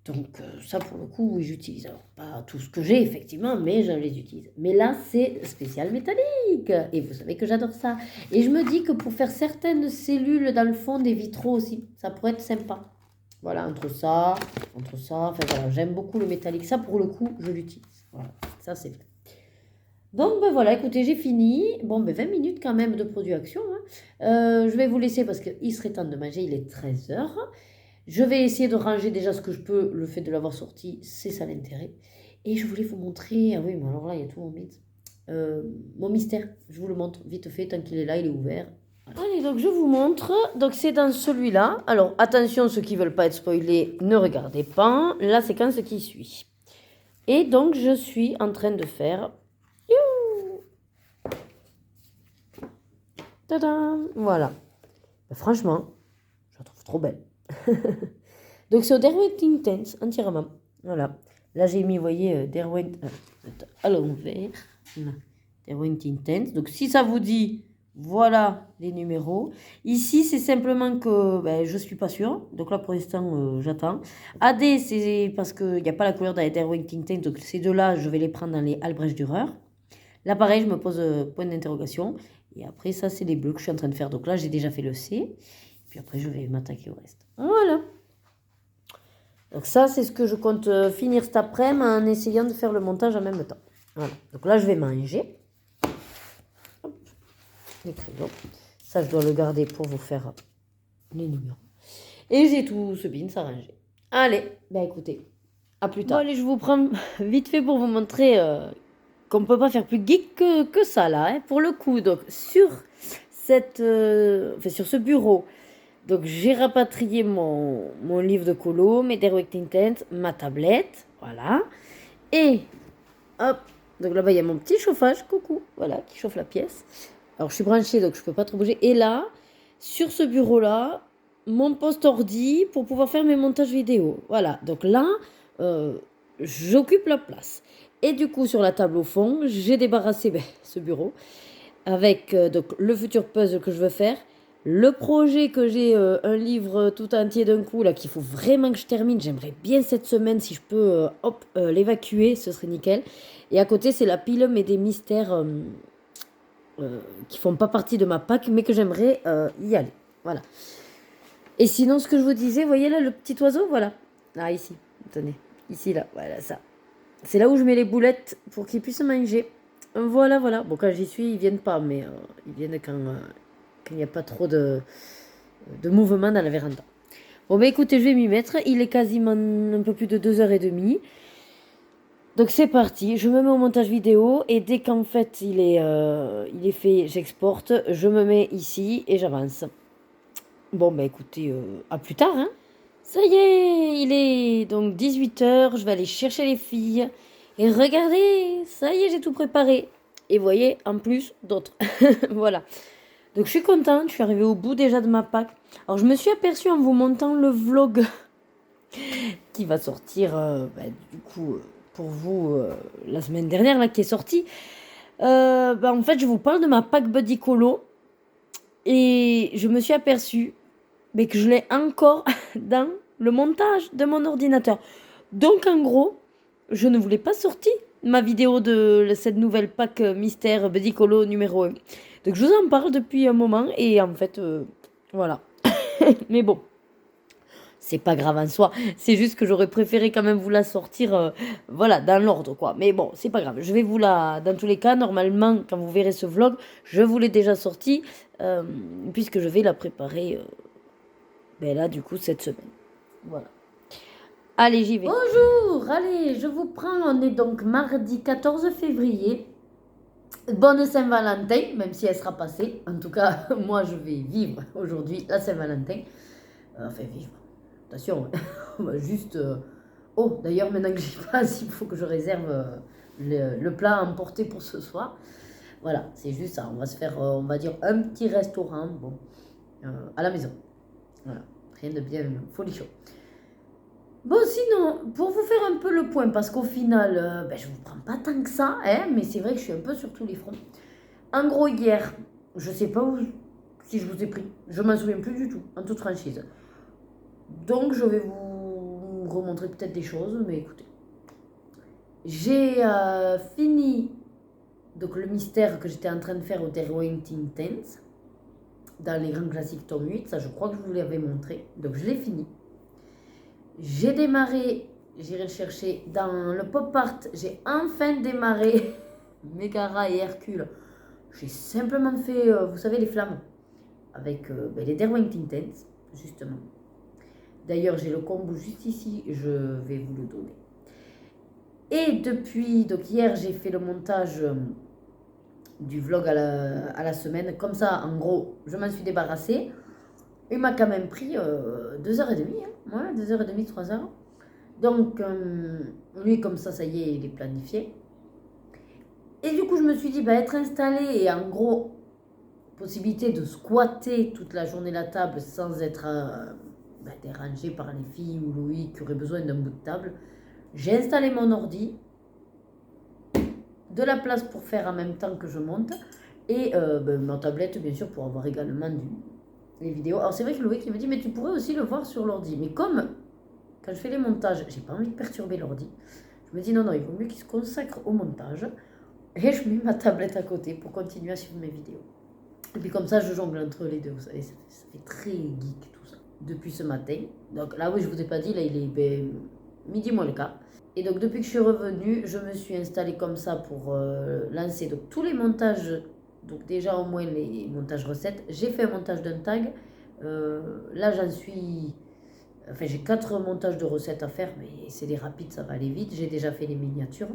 Speaker 1: Donc ça pour le coup oui j'utilise. Alors pas tout ce que j'ai effectivement mais je les utilise. Mais là c'est spécial métallique et vous savez que j'adore ça. Et je me dis que pour faire certaines cellules dans le fond des vitraux aussi ça pourrait être sympa. Voilà entre ça, enfin voilà j'aime beaucoup le métallique. Ça pour le coup je l'utilise. Voilà ça c'est vrai. Donc ben voilà, écoutez, j'ai fini. Bon, ben 20 minutes quand même de produit action. Je vais vous laisser parce qu'il serait temps de manger, il est 13h. Je vais essayer de ranger déjà ce que je peux. Le fait de l'avoir sorti, c'est ça l'intérêt. Et je voulais vous montrer, ah oui, mais alors là, il y a tout mon mythe. Mon mystère, je vous le montre vite fait, tant qu'il est là, il est ouvert. Voilà. Allez, donc je vous montre. Donc c'est dans celui-là. Alors attention, ceux qui ne veulent pas être spoilés, ne regardez pas la séquence qui suit. Et donc je suis en train de faire... Tadam! Voilà. Ben, franchement, je la trouve trop belle. Donc c'est au Derwent Intense entièrement. Voilà. Là j'ai mis, vous voyez, Derwent à l'envers. Derwent Intense. Donc si ça vous dit, voilà les numéros. Ici c'est simplement que ben, je suis pas sûre. Donc là pour l'instant j'attends. AD c'est parce qu'il n'y a pas la couleur dans les Derwent Intense. Donc ces deux-là je vais les prendre dans les Albrecht Dürer. Là pareil je me pose point d'interrogation. Et après, ça, c'est les bleus que je suis en train de faire. Donc là, j'ai déjà fait le C. Puis après, je vais m'attaquer au reste. Voilà. Donc ça, c'est ce que je compte finir cet après-midi en essayant de faire le montage en même temps. Voilà. Donc là, je vais manger. Hop. Les crayons. Ça, je dois le garder pour vous faire les numéros. Et j'ai tout ce bin s'arranger. Allez, ben écoutez, à plus tard. Bon, allez, je vous prends vite fait pour vous montrer... qu'on ne peut pas faire plus geek que ça là, hein, pour le coup. Donc sur sur ce bureau, donc j'ai rapatrié mon livre de colo, mes Derwent Intense, ma tablette, voilà. Et hop, donc là-bas il y a mon petit chauffage, coucou, voilà, qui chauffe la pièce. Alors je suis branchée donc je peux pas trop bouger. Et là, sur ce bureau là, mon poste ordi pour pouvoir faire mes montages vidéo. Voilà, donc là, j'occupe la place. Et du coup, sur la table au fond, j'ai débarrassé ce bureau avec donc, le futur puzzle que je veux faire. Le projet que j'ai, un livre tout entier d'un coup, là, qu'il faut vraiment que je termine. J'aimerais bien cette semaine, si je peux, l'évacuer, ce serait nickel. Et à côté, c'est la pile, mais des mystères qui font pas partie de ma pack, mais que j'aimerais y aller. Voilà. Et sinon, ce que je vous disais, vous voyez là, le petit oiseau, voilà. Là, ici, tenez. Ici, là, voilà, ça. C'est là où je mets les boulettes pour qu'ils puissent manger. Voilà, voilà. Bon, quand j'y suis, ils viennent pas, mais ils viennent quand il n'y a pas trop de mouvement dans la véranda. Bon, bah écoutez, je vais m'y mettre. Il est quasiment un peu plus de 2h30. Donc c'est parti. Je me mets au montage vidéo et dès qu'en fait il est fait, j'exporte. Je me mets ici et j'avance. Bon, bah écoutez, à plus tard, hein. Ça y est, il est donc 18h, je vais aller chercher les filles. Et regardez, ça y est, j'ai tout préparé. Et vous voyez, en plus, d'autres. Voilà. Donc je suis contente, je suis arrivée au bout déjà de ma pack. Alors je me suis aperçue en vous montant le vlog qui va sortir, du coup, pour vous, la semaine dernière, là, qui est sorti. En fait, je vous parle de ma pack Buddy Colo. Et je me suis aperçue mais que je l'ai encore dans le montage de mon ordinateur. Donc en gros, je ne vous l'ai pas sorti ma vidéo de cette nouvelle pack mystère Buddy Colo numéro 1. Donc je vous en parle depuis un moment et en fait, voilà. Mais bon, c'est pas grave en soi. C'est juste que j'aurais préféré quand même vous la sortir, voilà, dans l'ordre quoi. Mais bon, c'est pas grave. Je vais vous la, dans tous les cas, normalement, quand vous verrez ce vlog, je vous l'ai déjà sorti, puisque je vais la préparer... là, du coup, cette semaine. Voilà. Allez, j'y vais. Bonjour, allez, je vous prends. On est donc mardi 14 février. Bonne Saint-Valentin, même si elle sera passée. En tout cas, moi, je vais vivre aujourd'hui la Saint-Valentin. Enfin, vivre. Attention, on va juste Oh, d'ailleurs, maintenant que j'y passe, il faut que je réserve le plat à emporter pour ce soir. Voilà, c'est juste ça. On va se faire, on va dire, un petit restaurant, bon, à la maison. Voilà, rien de bien folichon. Bon, sinon, pour vous faire un peu le point, parce qu'au final, je ne vous prends pas tant que ça, hein, mais c'est vrai que je suis un peu sur tous les fronts. En gros, hier, je ne sais pas où, si je vous ai pris, je m'en souviens plus du tout, en toute franchise. Donc, je vais vous remontrer peut-être des choses, mais écoutez. J'ai fini donc, le mystère que j'étais en train de faire au Terwington Tents, dans les grands classiques tome 8, ça je crois que je vous l'avais montré, donc je l'ai fini. J'ai démarré, j'irai le chercher dans le pop art, j'ai enfin démarré Megara et Hercule. J'ai simplement fait, vous savez, les flammes avec les Derwington Tents, justement. D'ailleurs, j'ai le combo juste ici, je vais vous le donner. Et depuis, donc hier, j'ai fait le montage du vlog à la semaine. Comme ça, en gros, je m'en suis débarrassée. Il m'a quand même pris 2h30, hein. Ouais, 2h30, 3h. Donc, lui, comme ça y est, il est planifié. Et du coup, je me suis dit, être installé et en gros, possibilité de squatter toute la journée la table sans être dérangé par les filles ou Louis qui auraient besoin d'un bout de table. J'ai installé mon ordi, de la place pour faire en même temps que je monte, et ma tablette, bien sûr, pour avoir également les vidéos. Alors, c'est vrai que Louis qui me dit, mais tu pourrais aussi le voir sur l'ordi. Mais comme, quand je fais les montages, j'ai pas envie de perturber l'ordi, je me dis, non, il vaut mieux qu'il se consacre au montage. Et je mets ma tablette à côté pour continuer à suivre mes vidéos. Et puis comme ça, je jongle entre les deux, vous savez, ça fait très geek tout ça. Depuis ce matin, donc là oui, je vous ai pas dit, là il est midi moins le quart. Et donc depuis que je suis revenue, je me suis installée comme ça pour lancer donc, tous les montages, donc déjà au moins les montages recettes. J'ai fait un montage d'un tag, là j'en suis, enfin j'ai 4 montages de recettes à faire, mais c'est des rapides, ça va aller vite. J'ai déjà fait les miniatures.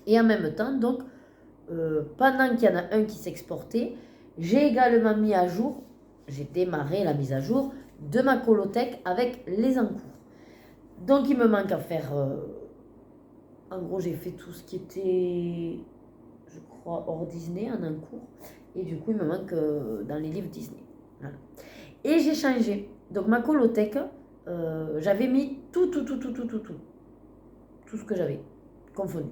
Speaker 1: Et en même temps, donc, pendant qu'il y en a un qui s'exportait, j'ai également mis à jour, j'ai démarré la mise à jour de ma colothèque avec les encours. Donc il me manque à faire, en gros j'ai fait tout ce qui était, je crois, hors Disney en encours. Et du coup il me manque dans les livres Disney. Voilà. Et j'ai changé. Donc ma colothèque, j'avais mis tout ce que j'avais, confondu.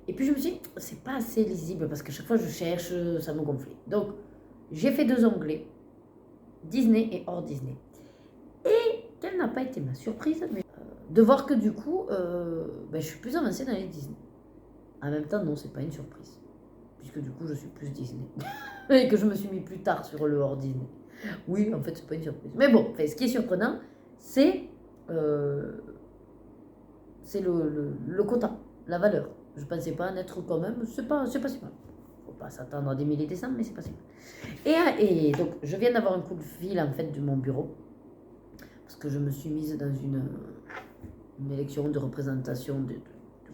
Speaker 1: Et puis je me suis dit, c'est pas assez lisible parce que chaque fois je cherche, ça me gonflait. Donc j'ai fait 2 onglets, Disney et hors Disney. Et quelle n'a pas été ma surprise, mais de voir que du coup, je suis plus avancée dans les Disney. En même temps, non, c'est pas une surprise. Puisque du coup, je suis plus Disney. Et que je me suis mis plus tard sur le hors Disney. Oui, en fait, c'est pas une surprise. Mais bon, ce qui est surprenant, c'est le quota, la valeur. Je ne pensais pas en être quand même, c'est pas si mal. Faut pas s'attendre à des milliers de cents, mais c'est pas si mal. Et donc, je viens d'avoir un coup de fil en fait de mon bureau, parce que je me suis mise dans une élection de représentation du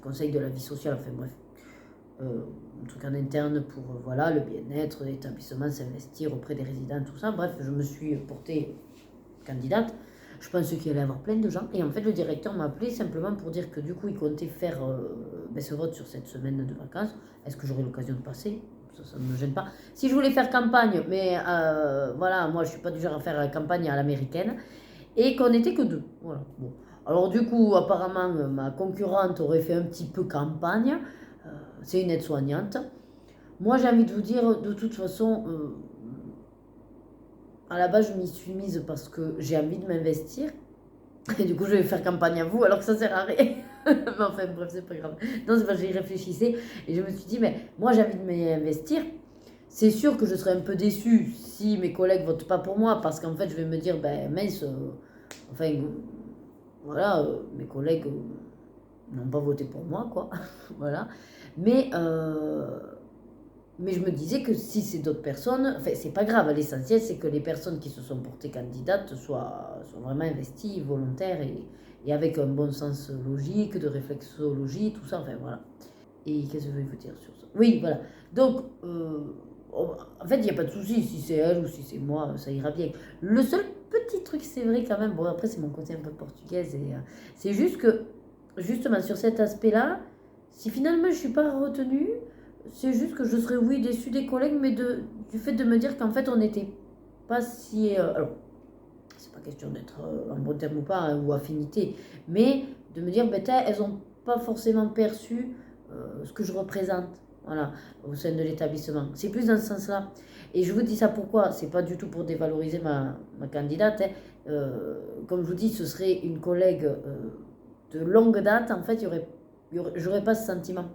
Speaker 1: conseil de la vie sociale, enfin bref, un truc en interne pour le bien-être, l'établissement, s'investir auprès des résidents, tout ça. Bref, je me suis portée candidate. Je pensais qu'il allait y avoir plein de gens. Et en fait, le directeur m'a appelé simplement pour dire que du coup, il comptait faire ce vote sur cette semaine de vacances. Est-ce que j'aurai l'occasion de passer? Ça ne me gêne pas. Si je voulais faire campagne, mais moi, je suis pas du genre à faire campagne à l'américaine. Et qu'on n'était que 2. Voilà. Bon. Alors du coup, apparemment, ma concurrente aurait fait un petit peu campagne. C'est une aide-soignante. Moi, j'ai envie de vous dire, de toute façon... à la base, je m'y suis mise parce que j'ai envie de m'investir. Et du coup, je vais faire campagne à vous alors que ça sert à rien. Mais enfin, bref, c'est pas grave. Non, c'est parce que j'y réfléchissais. Et je me suis dit, mais moi, j'ai envie de m'investir. C'est sûr que je serais un peu déçue si mes collègues votent pas pour moi. Parce qu'en fait, je vais me dire, mince, mes collègues n'ont pas voté pour moi, quoi. Voilà. Mais je me disais que si c'est d'autres personnes, c'est pas grave, l'essentiel c'est que les personnes qui se sont portées candidates soient vraiment investies, volontaires et avec un bon sens logique, de réflexologie, tout ça, voilà. Et qu'est-ce que je vais vous dire sur ça? Oui, voilà. Donc, en fait, il n'y a pas de souci, si c'est elle ou si c'est moi, ça ira bien. Le seul petit truc, c'est vrai quand même. Bon, après, c'est mon côté un peu portugaise. Et c'est juste que, justement, sur cet aspect-là, si finalement je suis pas retenue, c'est juste que je serais, oui, déçue des collègues, mais du fait de me dire qu'en fait, on n'était pas si. Alors, c'est pas question d'être en bon terme ou pas, hein, ou affinité, mais de me dire, ben, elles n'ont pas forcément perçu ce que je représente, voilà, au sein de l'établissement. C'est plus dans ce sens-là. Et je vous dis ça pourquoi? C'est pas du tout pour dévaloriser ma candidate, hein. Comme je vous dis, ce serait une collègue de longue date. En fait, j'aurais pas ce sentiment.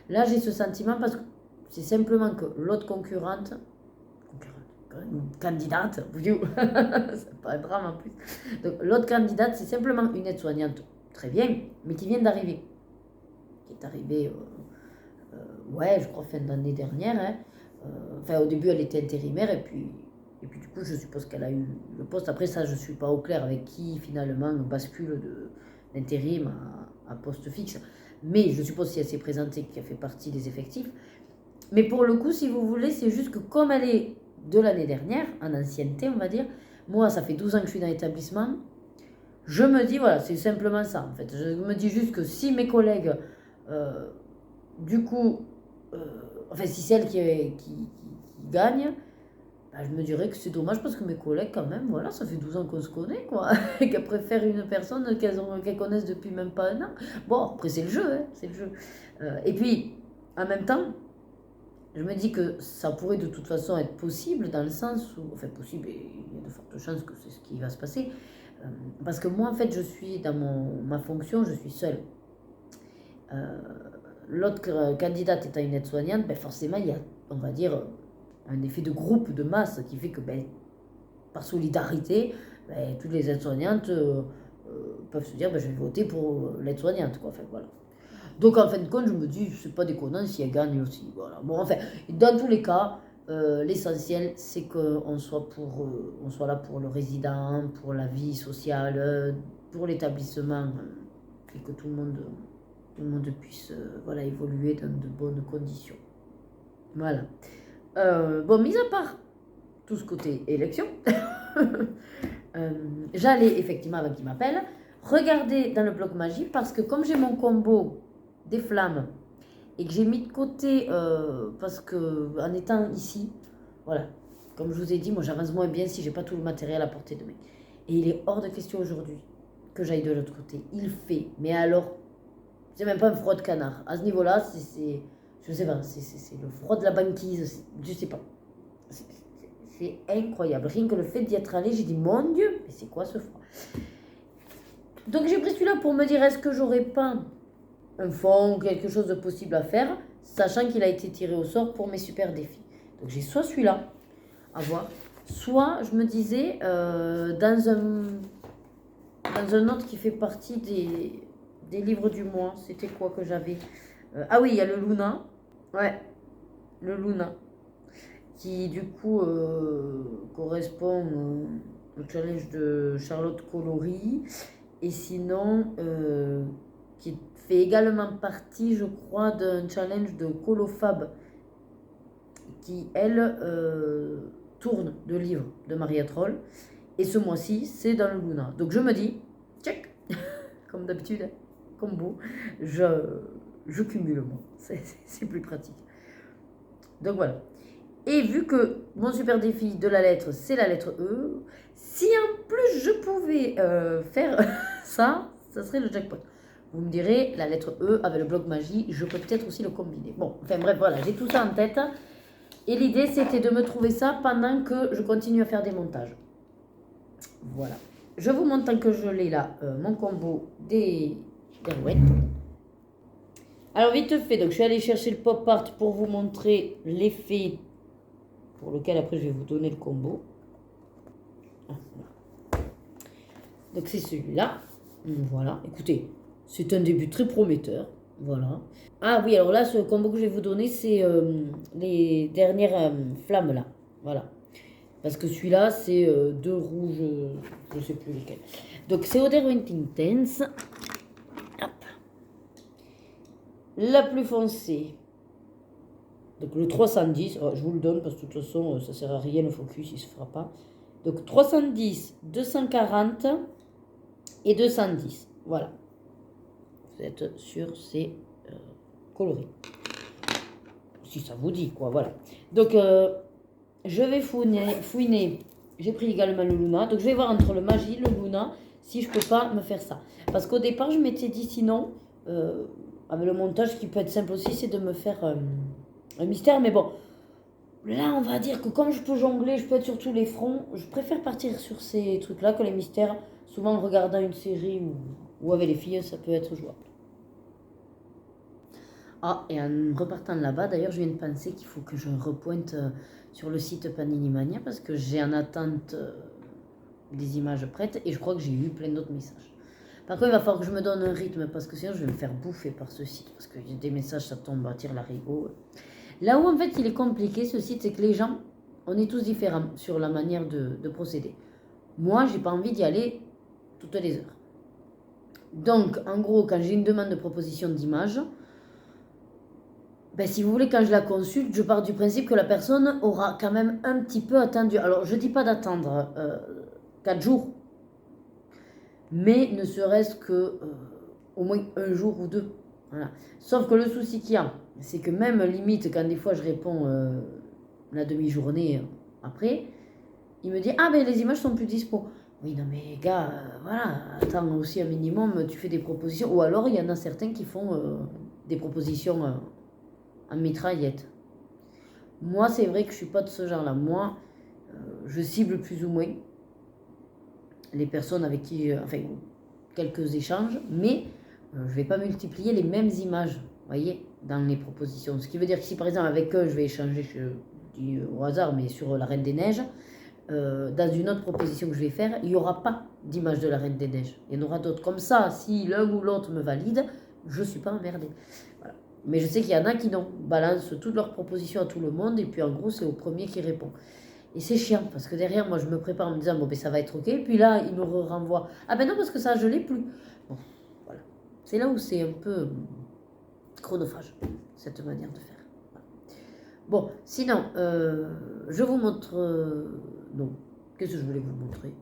Speaker 1: Là, j'ai ce sentiment parce que c'est simplement que l'autre concurrente, une candidate, c'est pas un drame en plus. Donc, l'autre candidate, c'est simplement une aide-soignante, très bien, mais qui vient d'arriver. Qui est arrivée, ouais, je crois, fin d'année dernière. Hein. Enfin, au début, elle était intérimaire, et puis du coup, je suppose qu'elle a eu le poste. Après, ça, je suis pas au clair avec qui, finalement, bascule d'intérim à poste fixe. Mais je suppose si elle s'est présentée, qu'elle fait partie des effectifs. Mais pour le coup, si vous voulez, c'est juste que comme elle est de l'année dernière, en ancienneté, on va dire, moi, ça fait 12 ans que je suis dans l'établissement, je me dis, voilà, c'est simplement ça, en fait. Je me dis juste que si mes collègues, du coup, enfin, si c'est elle qui gagne, bah, je me dirais que c'est dommage parce que mes collègues, quand même, voilà, ça fait 12 ans qu'on se connaît, quoi, et qu'elles préfèrent une personne qu'elles connaissent depuis même pas un an. Bon, après, c'est le jeu, hein, c'est le jeu. Et puis, en même temps, je me dis que ça pourrait de toute façon être possible dans le sens où, enfin possible, et il y a de fortes chances que c'est ce qui va se passer, parce que moi en fait je suis dans ma fonction, je suis seule. L'autre candidate étant une aide-soignante, ben forcément il y a, on va dire, un effet de groupe, de masse qui fait que ben, par solidarité, ben, toutes les aides-soignantes peuvent se dire ben, je vais voter pour l'aide-soignante, quoi. Enfin voilà. Donc en fin de compte, je me dis, c'est pas déconnant si elle gagne aussi. Voilà. Bon, enfin, dans tous les cas, l'essentiel, c'est qu'on soit, on soit là pour le résident, pour la vie sociale, pour l'établissement, et que tout le monde puisse voilà, évoluer dans de bonnes conditions. Voilà. Bon, mis à part tout ce côté élection, j'allais effectivement, avant qu'il m'appelle, regarder dans le bloc magie parce que comme j'ai mon combo des flammes et que j'ai mis de côté parce que en étant ici, voilà, comme je vous ai dit, moi j'avance moins bien si j'ai pas tout le matériel à portée de main. Et il est hors de question aujourd'hui que j'aille de l'autre côté. Il fait, mais alors, c'est même pas un froid de canard. À ce niveau-là, je sais pas, c'est le froid de la banquise, je sais pas. C'est incroyable. Rien que le fait d'y être allé, j'ai dit, mon Dieu, mais c'est quoi ce froid? Donc j'ai pris celui-là pour me dire, est-ce que j'aurais pas un fond ou quelque chose de possible à faire, sachant qu'il a été tiré au sort pour mes super défis. Donc j'ai soit celui-là à voir, soit je me disais dans un autre qui fait partie des livres du mois, c'était quoi que j'avais ah oui, il y a le Luna, ouais, le Luna, qui du coup correspond au challenge de Charlotte Colory, et sinon qui fait également partie, je crois, d'un challenge de Colofab qui, elle, tourne de livres de Maria Troll. Et ce mois-ci, c'est dans le Luna. Donc je me dis, check, comme d'habitude, combo, je cumule moi. C'est plus pratique. Donc voilà. Et vu que mon super défi de la lettre, c'est la lettre E, si en plus je pouvais faire ça serait le jackpot. Vous me direz, la lettre E avec le bloc magie, je peux peut-être aussi le combiner. Bon, enfin bref, voilà, j'ai tout ça en tête. Et l'idée, c'était de me trouver ça pendant que je continue à faire des montages. Voilà. Je vous montre tant que je l'ai là, mon combo des rouettes. Alors, vite fait, donc je suis allée chercher le pop art pour vous montrer l'effet pour lequel après je vais vous donner le combo. Donc c'est celui-là. Voilà, écoutez, c'est un début très prometteur. Voilà. Ah oui, alors là, ce combo que je vais vous donner, c'est les dernières flammes là. Voilà. Parce que celui-là, c'est deux rouges, je ne sais plus lesquels. Donc c'est Other Winting Intense. Hop. La plus foncée. Donc le 310, je vous le donne parce que de toute façon, ça ne sert à rien le focus, il ne se fera pas. Donc 310, 240 et 210. Voilà. Vous êtes sur ces coloris. Si ça vous dit, quoi, voilà. Donc, je vais fouiner. J'ai pris également le Luna. Donc, je vais voir entre le Magi, le Luna, si je peux pas me faire ça. Parce qu'au départ, je m'étais dit, sinon, avec le montage, qui peut être simple aussi, c'est de me faire un mystère. Mais bon, là, on va dire que comme je peux jongler, je peux être sur tous les fronts, je préfère partir sur ces trucs-là que les mystères. Souvent, en regardant une série ou avec les filles, ça peut être jouable. Ah, et en repartant de là-bas, d'ailleurs, je viens de penser qu'il faut que je repointe sur le site Panini Mania parce que j'ai en attente des images prêtes et je crois que j'ai eu plein d'autres messages. Par contre, il va falloir que je me donne un rythme parce que sinon, je vais me faire bouffer par ce site parce que des messages, ça tombe à tire l'arigot. Là où, en fait, il est compliqué, ce site, c'est que les gens, on est tous différents sur la manière de procéder. Moi, j'ai pas envie d'y aller toutes les heures. Donc, en gros, quand j'ai une demande de proposition d'image, ben, si vous voulez, quand je la consulte, je pars du principe que la personne aura quand même un petit peu attendu. Alors, je ne dis pas d'attendre 4 jours, mais ne serait-ce que au moins un jour ou deux. Voilà. Sauf que le souci qu'il y a, c'est que même limite, quand des fois je réponds la demi-journée après, il me dit ah ben les images sont plus dispo. Oui non mais gars, voilà, attends aussi un minimum, tu fais des propositions. Ou alors il y en a certains qui font des propositions en mitraillette. Moi c'est vrai que je suis pas de ce genre-là. Moi, je cible plus ou moins les personnes avec qui, enfin quelques échanges, mais je vais pas multiplier les mêmes images, vous voyez, dans les propositions. Ce qui veut dire que si par exemple avec eux je vais échanger, je dis au hasard, mais sur la Reine des Neiges, dans une autre proposition que je vais faire, il n'y aura pas d'image de la Reine des Neiges. Il y en aura d'autres. Comme ça, si l'un ou l'autre me valide, je ne suis pas emmerdée. Voilà. Mais je sais qu'il y en a qui non, balancent toutes leurs propositions à tout le monde, et puis en gros, c'est au premier qui répond. Et c'est chiant, parce que derrière, moi, je me prépare en me disant, bon, ben ça va être ok, puis là, il me renvoie, ah ben non, parce que ça, je l'ai plus. Bon, voilà. C'est là où c'est un peu chronophage, cette manière de faire. Voilà. Bon, sinon, je vous montre... non, qu'est-ce que je voulais vous montrer?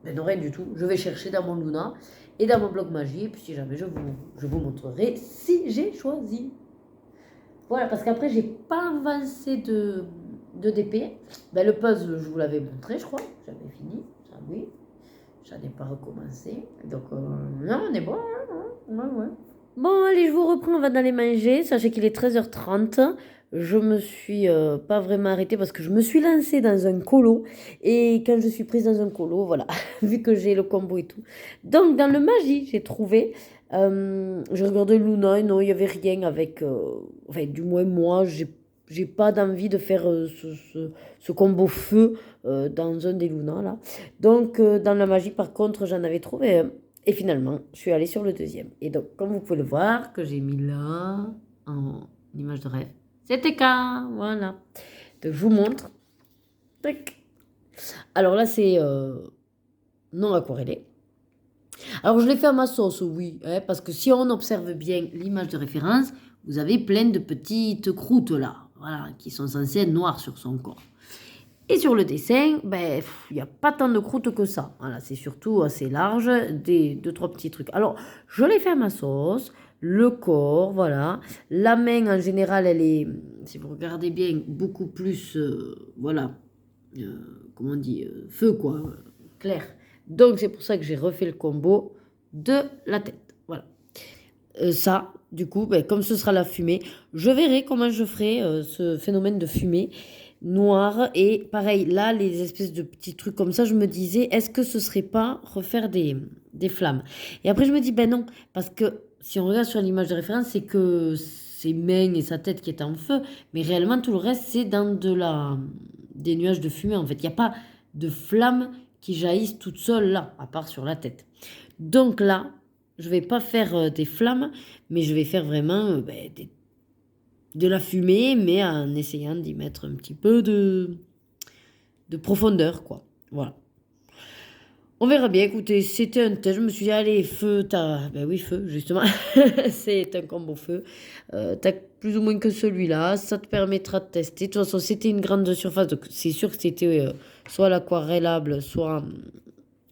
Speaker 1: Ben non, rien du tout. Je vais chercher dans mon Luna et dans mon blog magie, et puis si jamais je vous montrerai si j'ai choisi. Voilà, parce qu'après, j'ai pas avancé de DP. Ben, le puzzle, je vous l'avais montré, je crois. J'avais fini, ça oui. J'en ai pas recommencé. Donc, non, on est bon. Ouais. Bon, allez, je vous reprends, on va aller manger. Sachez qu'il est 13h30. Je me suis pas vraiment arrêtée parce que je me suis lancée dans un colo. Et quand je suis prise dans un colo, voilà, vu que j'ai le combo et tout. Donc, dans le magie, j'ai trouvé... je regardais Luna et non, il n'y avait rien avec... enfin, du moins, moi, j'ai pas d'envie de faire ce combo feu dans un des Luna, là. Donc, dans la magie, par contre, j'en avais trouvé un. Et finalement, je suis allée sur le deuxième. Et donc, comme vous pouvez le voir, que j'ai mis là, en image de rêve, c'était cas, voilà. Donc, je vous montre. Tac. Alors là, c'est non aquarellé. Alors, je l'ai fait à ma sauce, oui, hein, parce que si on observe bien l'image de référence, vous avez plein de petites croûtes là, voilà, qui sont censées être noires sur son corps. Et sur le dessin, ben, il n'y a pas tant de croûtes que ça. Voilà, c'est surtout assez large, deux, trois petits trucs. Alors, je l'ai fait à ma sauce, le corps, voilà. La main, en général, elle est, si vous regardez bien, beaucoup plus, voilà, comment on dit, feu, quoi, clair. Donc, c'est pour ça que j'ai refait le combo de la tête. Voilà. Ça, du coup, ben, comme ce sera la fumée, je verrai comment je ferai ce phénomène de fumée noire. Et pareil, là, les espèces de petits trucs comme ça, je me disais, est-ce que ce serait pas refaire des flammes? Et après, je me dis, ben non, parce que si on regarde sur l'image de référence, c'est que ses mains et sa tête qui est en feu, mais réellement, tout le reste, c'est dans des nuages de fumée, en fait. Il n'y a pas de flammes qui jaillissent toutes seules là, à part sur la tête. Donc là, je vais pas faire des flammes, mais je vais faire vraiment de la fumée, mais en essayant d'y mettre un petit peu de profondeur, quoi. Voilà. On verra bien, écoutez, c'était un test, je me suis dit, allez, feu, t'as... Ben oui, feu, justement, c'est un combo feu. T'as plus ou moins que celui-là, ça te permettra de tester. De toute façon, c'était une grande surface, donc c'est sûr que c'était soit l'aquarellable, soit,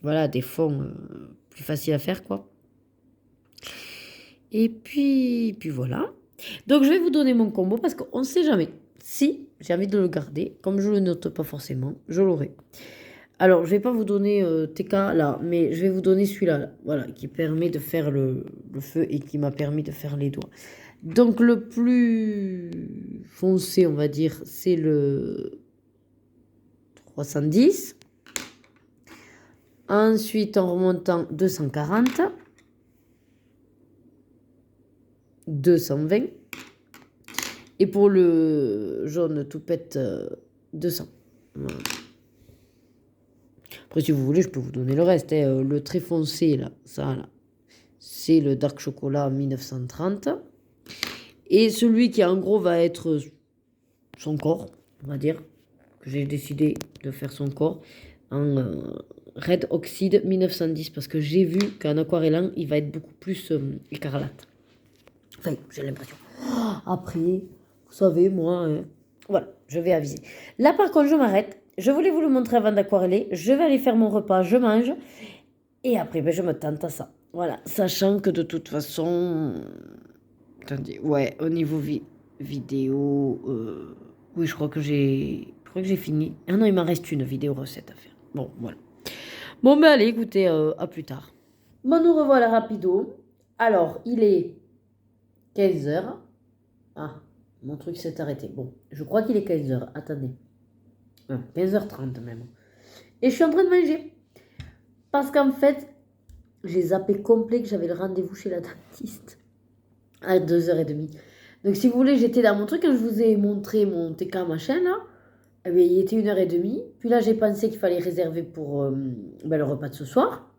Speaker 1: voilà, des fonds plus faciles à faire, quoi. Et puis voilà. Donc, je vais vous donner mon combo parce qu'on ne sait jamais. Si j'ai envie de le garder, comme je ne le note pas forcément, je l'aurai. Alors, je ne vais pas vous donner TK là, mais je vais vous donner celui-là, là, voilà, qui permet de faire le feu et qui m'a permis de faire les doigts. Donc, le plus foncé, on va dire, c'est le 310. Ensuite, en remontant, 240. 220. Et pour le jaune tout pète, 200. Voilà. Après, si vous voulez, je peux vous donner le reste. Hein. Le très foncé, là, ça, là, c'est le dark chocolat 1930. Et celui qui, en gros, va être son corps, on va dire, que j'ai décidé de faire son corps, en Red Oxide 1910, parce que j'ai vu qu'en aquarellant, il va être beaucoup plus écarlate. Enfin, j'ai l'impression. Après, vous savez, moi, voilà, je vais aviser. Là, par contre, je m'arrête. Je voulais vous le montrer avant d'aquareller. Je vais aller faire mon repas, je mange. Et après, ben, je me tente à ça. Voilà, sachant que de toute façon... Attendez, ouais, au niveau vidéo... oui, je crois que j'ai fini. Ah non, il m'en reste une vidéo recette à faire. Bon, voilà. Bon, ben allez, écoutez, à plus tard. Bon, nous revoilà rapido. Alors, il est 15h. Ah, mon truc s'est arrêté. Bon, je crois qu'il est 15h. Attendez. 15h30 même. Et je suis en train de manger. Parce qu'en fait, j'ai zappé complet que j'avais le rendez-vous chez la dentiste à 2h30. Donc si vous voulez, j'étais dans mon truc quand je vous ai montré mon TK machin là. Eh bien, il était 1h30. Puis là, j'ai pensé qu'il fallait réserver pour le repas de ce soir.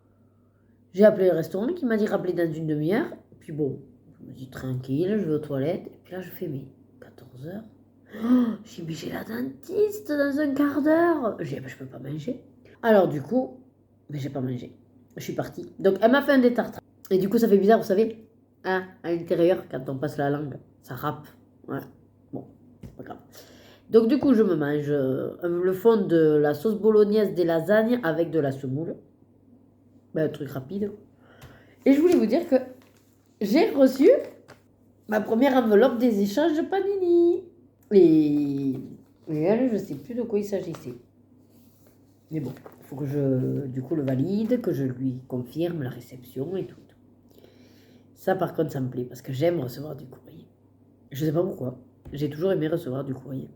Speaker 1: J'ai appelé le restaurant qui m'a dit rappeler dans une demi-heure. Puis bon, je me dis tranquille, je vais aux toilettes. Et puis là, je fais mais 14h. Oh, j'ai dit, mais j'ai la dentiste dans un quart d'heure. J'ai dit, ben, je peux pas manger. Alors du coup, ben, j'ai pas mangé. Je suis partie. Donc elle m'a fait un détartrage. Et du coup, ça fait bizarre, vous savez, hein, à l'intérieur, quand on passe la langue, ça râpe. Ouais. Bon, c'est pas grave. Donc du coup, je me mange le fond de la sauce bolognaise des lasagnes avec de la semoule. Ben, un truc rapide. Et je voulais vous dire que j'ai reçu ma première enveloppe des échanges de Panini. Et elle, je sais plus de quoi il s'agissait. Mais bon, il faut que je, du coup, le valide, que je lui confirme la réception et tout. Ça, par contre, ça me plaît parce que j'aime recevoir du courrier. Je sais pas pourquoi. J'ai toujours aimé recevoir du courrier.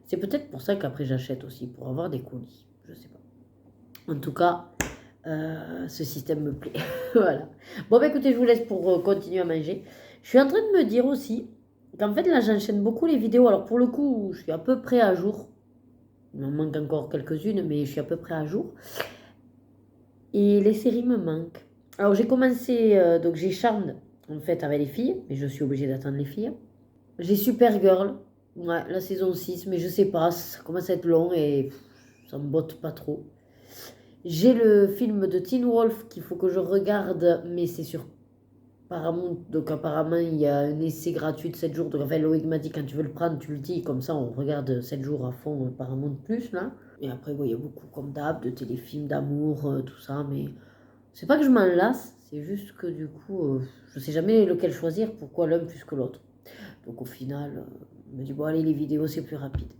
Speaker 1: C'est peut-être pour ça qu'après j'achète aussi, pour avoir des colis. Je sais pas. En tout cas, ce système me plaît. Voilà. Bon, bah écoutez, je vous laisse pour continuer à manger. Je suis en train de me dire aussi qu'en fait, là, j'enchaîne beaucoup les vidéos. Alors, pour le coup, je suis à peu près à jour. Il m'en manque encore quelques-unes, mais je suis à peu près à jour. Et les séries me manquent. Alors, j'ai commencé, donc j'ai Charmed, en fait, avec les filles, mais je suis obligée d'attendre les filles. J'ai Supergirl, ouais, la saison 6, mais je sais pas, ça commence à être long et ça me botte pas trop. J'ai le film de Teen Wolf qu'il faut que je regarde, mais c'est sur Paramount. Donc apparemment, il y a un essai gratuit de 7 jours. Donc enfin, Loïc m'a dit quand tu veux le prendre, tu le dis. Comme ça, on regarde 7 jours à fond Paramount Plus, là. Et après, il y a beaucoup, comme d'hab, de téléfilms d'amour, tout ça. Mais c'est pas que je m'en lasse, c'est juste que du coup, je sais jamais lequel choisir. Pourquoi l'un plus que l'autre. Donc au final, je me dis, bon, allez, les vidéos, c'est plus rapide.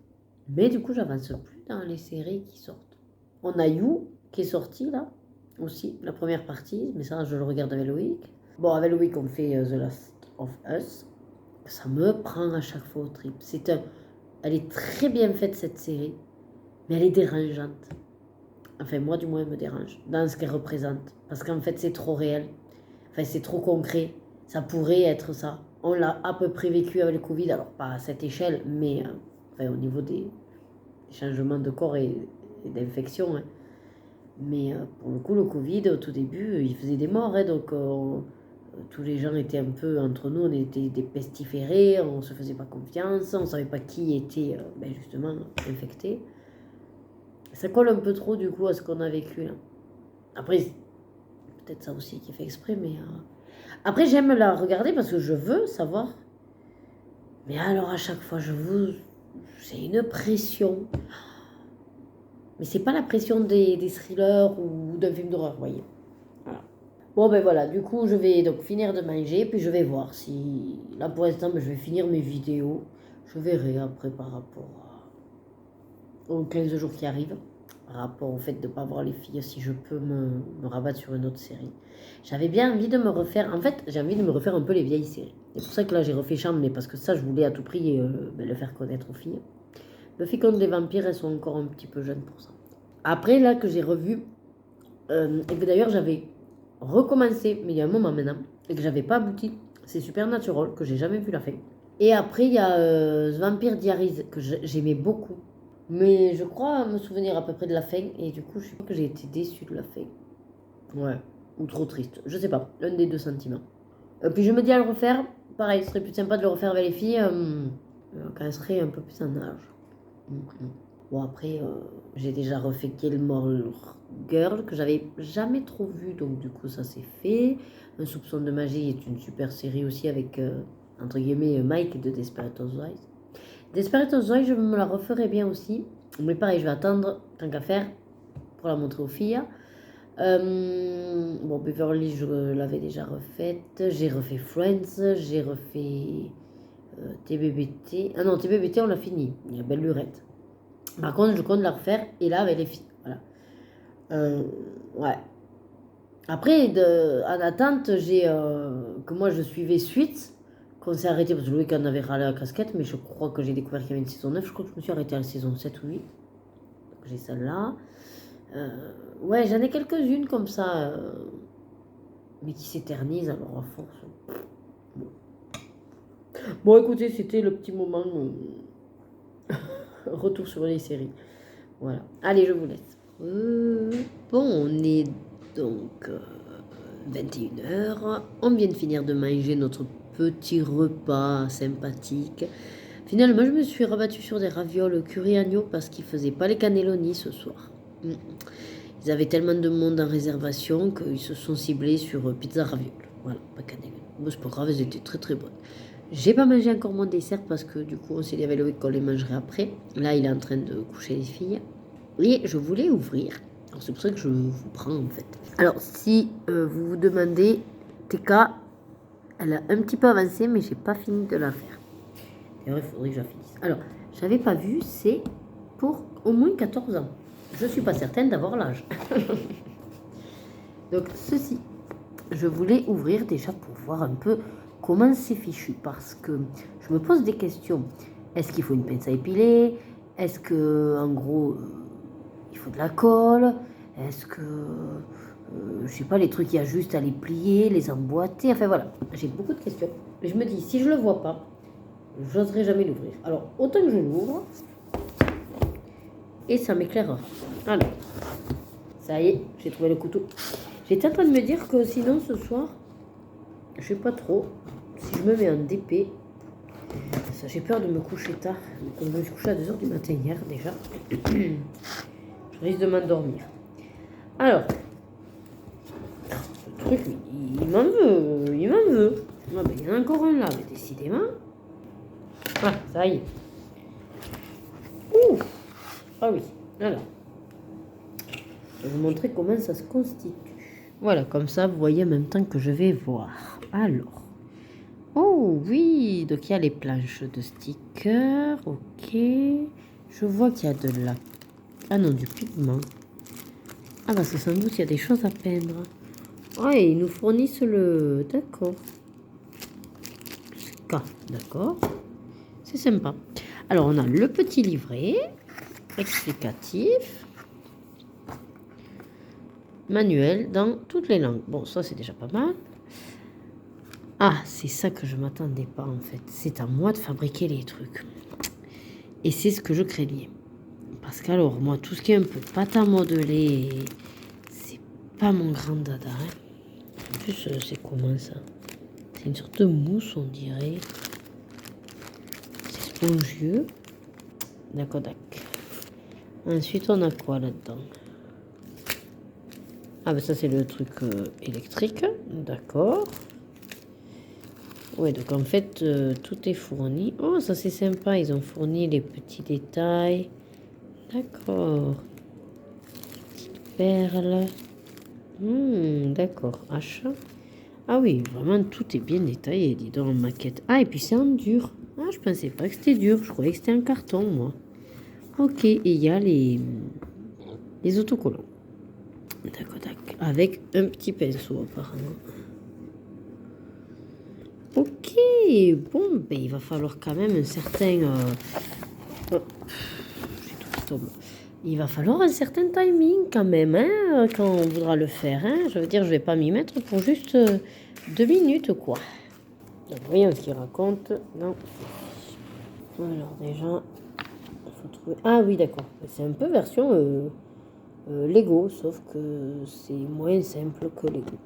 Speaker 1: Mais du coup, j'avance plus dans les séries qui sortent. On a You qui est sorti là, aussi, la première partie, mais ça, je le regarde avec Loïc. Bon, avec Loïc, on fait The Last of Us. Ça me prend à chaque fois au trip. Elle est très bien faite, cette série, mais elle est dérangeante. Enfin, moi, du moins, elle me dérange dans ce qu'elle représente. Parce qu'en fait, c'est trop réel. Enfin, c'est trop concret. Ça pourrait être ça. On l'a à peu près vécu avec le Covid, alors pas à cette échelle, mais enfin, au niveau des changements de corps et d'infection. Hein. Mais pour le coup, le Covid, au tout début, il faisait des morts. Hein, donc, tous les gens étaient un peu entre nous, on était des pestiférés, on se faisait pas confiance, on savait pas qui était justement infecté. Ça colle un peu trop du coup à ce qu'on a vécu là. Après, peut-être ça aussi qui est fait exprès, mais... Après, j'aime la regarder parce que je veux savoir. Mais alors, à chaque fois, c'est une pression. Mais c'est pas la pression des thrillers ou d'un film d'horreur, vous voyez. Voilà. Bon, ben voilà, du coup, je vais donc finir de manger, puis je vais voir si... Là, pour l'instant, je vais finir mes vidéos. Je verrai après par rapport aux 15 jours qui arrivent. Par rapport au fait de ne pas voir les filles, si je peux me rabattre sur une autre série. J'avais bien envie de me refaire... En fait, j'ai envie de me refaire un peu les vieilles séries. C'est pour ça que là, j'ai refait Charme, mais parce que ça, je voulais à tout prix le faire connaître aux filles. Buffy contre les vampires, elles sont encore un petit peu jeunes pour ça. Après, là, que j'ai revu... et que d'ailleurs, j'avais recommencé, mais il y a un moment maintenant, et que j'avais pas abouti. C'est Supernatural, que j'ai jamais vu la fin. Et après, il y a The Vampire Diaries, que j'aimais beaucoup. Mais je crois me souvenir à peu près de la fin. Et du coup, je crois que j'ai été déçue de la fin. Ouais. Ou trop triste. Je sais pas. L'un des deux sentiments. Puis je me dis à le refaire. Pareil, ce serait plus sympa de le refaire avec les filles. Quand elles seraient un peu plus en âge. Bon, après, j'ai déjà refait Gilmore Girl, que j'avais jamais trop vu. Donc du coup, ça c'est fait. Un soupçon de magie est une super série aussi avec, entre guillemets, Mike de Desperate Housewives. Desperate Housewives, je me la referai bien aussi. Mais pareil, je vais attendre, tant qu'à faire, pour la montrer aux filles. Bon, Beverly, je l'avais déjà refaite. J'ai refait Friends, j'ai refait TBBT. Ah non, TBBT, on l'a fini. Il y a Belle Lurette. Par contre, je compte la refaire, et là, avec les filles. Voilà. Ouais. Après, en attente, j'ai que moi, je suivais Suite. Qu'on s'est arrêté parce que Loïc en avait râlé la casquette, mais je crois que j'ai découvert qu'il y avait une saison 9. Je crois que je me suis arrêtée à la saison 7 ou 8. Donc j'ai celle-là. Ouais, j'en ai quelques-unes comme ça, mais qui s'éternisent alors à force. Bon, écoutez, c'était le petit moment retour sur les séries. Voilà. Allez, je vous laisse. Bon, on est donc 21h. On vient de finir de manger notre petit repas sympathique. Finalement, je me suis rabattue sur des ravioles curry agneau parce qu'ils faisaient pas les cannelloni ce soir. Ils avaient tellement de monde en réservation qu'ils se sont ciblés sur pizza ravioles. Voilà, pas cannelloni. Bon, c'est pas grave, elles étaient très très bonnes. J'ai pas mangé encore mon dessert parce que du coup, on s'est dit avec Loïc qu'on les mangerait après. Là, il est en train de coucher les filles. Et je voulais ouvrir. Alors, c'est pour ça que je vous prends en fait. Alors, si vous vous demandez, TK, elle a un petit peu avancé, mais j'ai pas fini de la faire. D'ailleurs, il faudrait que je la finisse. Alors, j'avais pas vu, c'est pour au moins 14 ans. Je suis pas certaine d'avoir l'âge. Donc, ceci, je voulais ouvrir déjà pour voir un peu comment c'est fichu. Parce que je me pose des questions. Est-ce qu'il faut une pince à épiler? Est-ce que, en gros, il faut de la colle? Est-ce que... je sais pas, les trucs, il y a juste à les plier, les emboîter. Enfin voilà, j'ai beaucoup de questions. Mais je me dis, si je le vois pas, j'oserais jamais l'ouvrir. Alors, autant que je l'ouvre, et ça m'éclairera. Alors, ça y est, j'ai trouvé le couteau. J'étais en train de me dire que sinon, ce soir, je sais pas trop, si je me mets un DP, ça, j'ai peur de me coucher tard. Je me suis couché à 2h du matin hier, déjà. Je risque de m'endormir. Alors... ce truc, il m'en veut. Ah ben, il y en a encore un là, mais décidément. Ah, ça y est. Ouh. Ah oui, voilà. Je vais vous montrer comment ça se constitue. Voilà, comme ça, vous voyez en même temps que je vais voir. Alors. Oh oui, donc il y a les planches de stickers. Ok. Je vois qu'il y a de la... Ah non, du pigment. Ah bah, c'est sans doute il y a des choses à peindre. Ouais, ils nous fournissent le... D'accord. D'accord. C'est sympa. Alors, on a le petit livret explicatif. Manuel dans toutes les langues. Bon, ça, c'est déjà pas mal. Ah, c'est ça que je m'attendais pas, en fait. C'est à moi de fabriquer les trucs. Et c'est ce que je craignais. Parce qu'alors, moi, tout ce qui est un peu pâte à modeler, c'est pas mon grand dada, hein. En plus, c'est comment ça? C'est une sorte de mousse, on dirait. C'est spongieux. D'accord, d'accord. Ensuite, on a quoi là-dedans? Ah ben ça c'est le truc électrique, d'accord. Ouais, donc en fait tout est fourni. Oh, ça c'est sympa, ils ont fourni les petits détails. D'accord. Petite perle. D'accord, achat. Ah oui, vraiment tout est bien détaillé, dis donc en maquette. Ah, et puis c'est en dur. Ah, je pensais pas que c'était dur, je croyais que c'était en carton, moi. Ok, et il y a les autocollants. D'accord, d'accord. Avec un petit pinceau apparemment. Ok, bon, ben il va falloir quand même un certain... Oh, j'ai tout qui tombe. Il va falloir un certain timing quand même, hein, quand on voudra le faire. Hein. Je veux dire, je vais pas m'y mettre pour juste 2 minutes, quoi. Donc, voyons ce qu'il raconte. Non. Alors déjà, il faut trouver... Ah oui, d'accord. C'est un peu version Lego, sauf que c'est moins simple que Lego.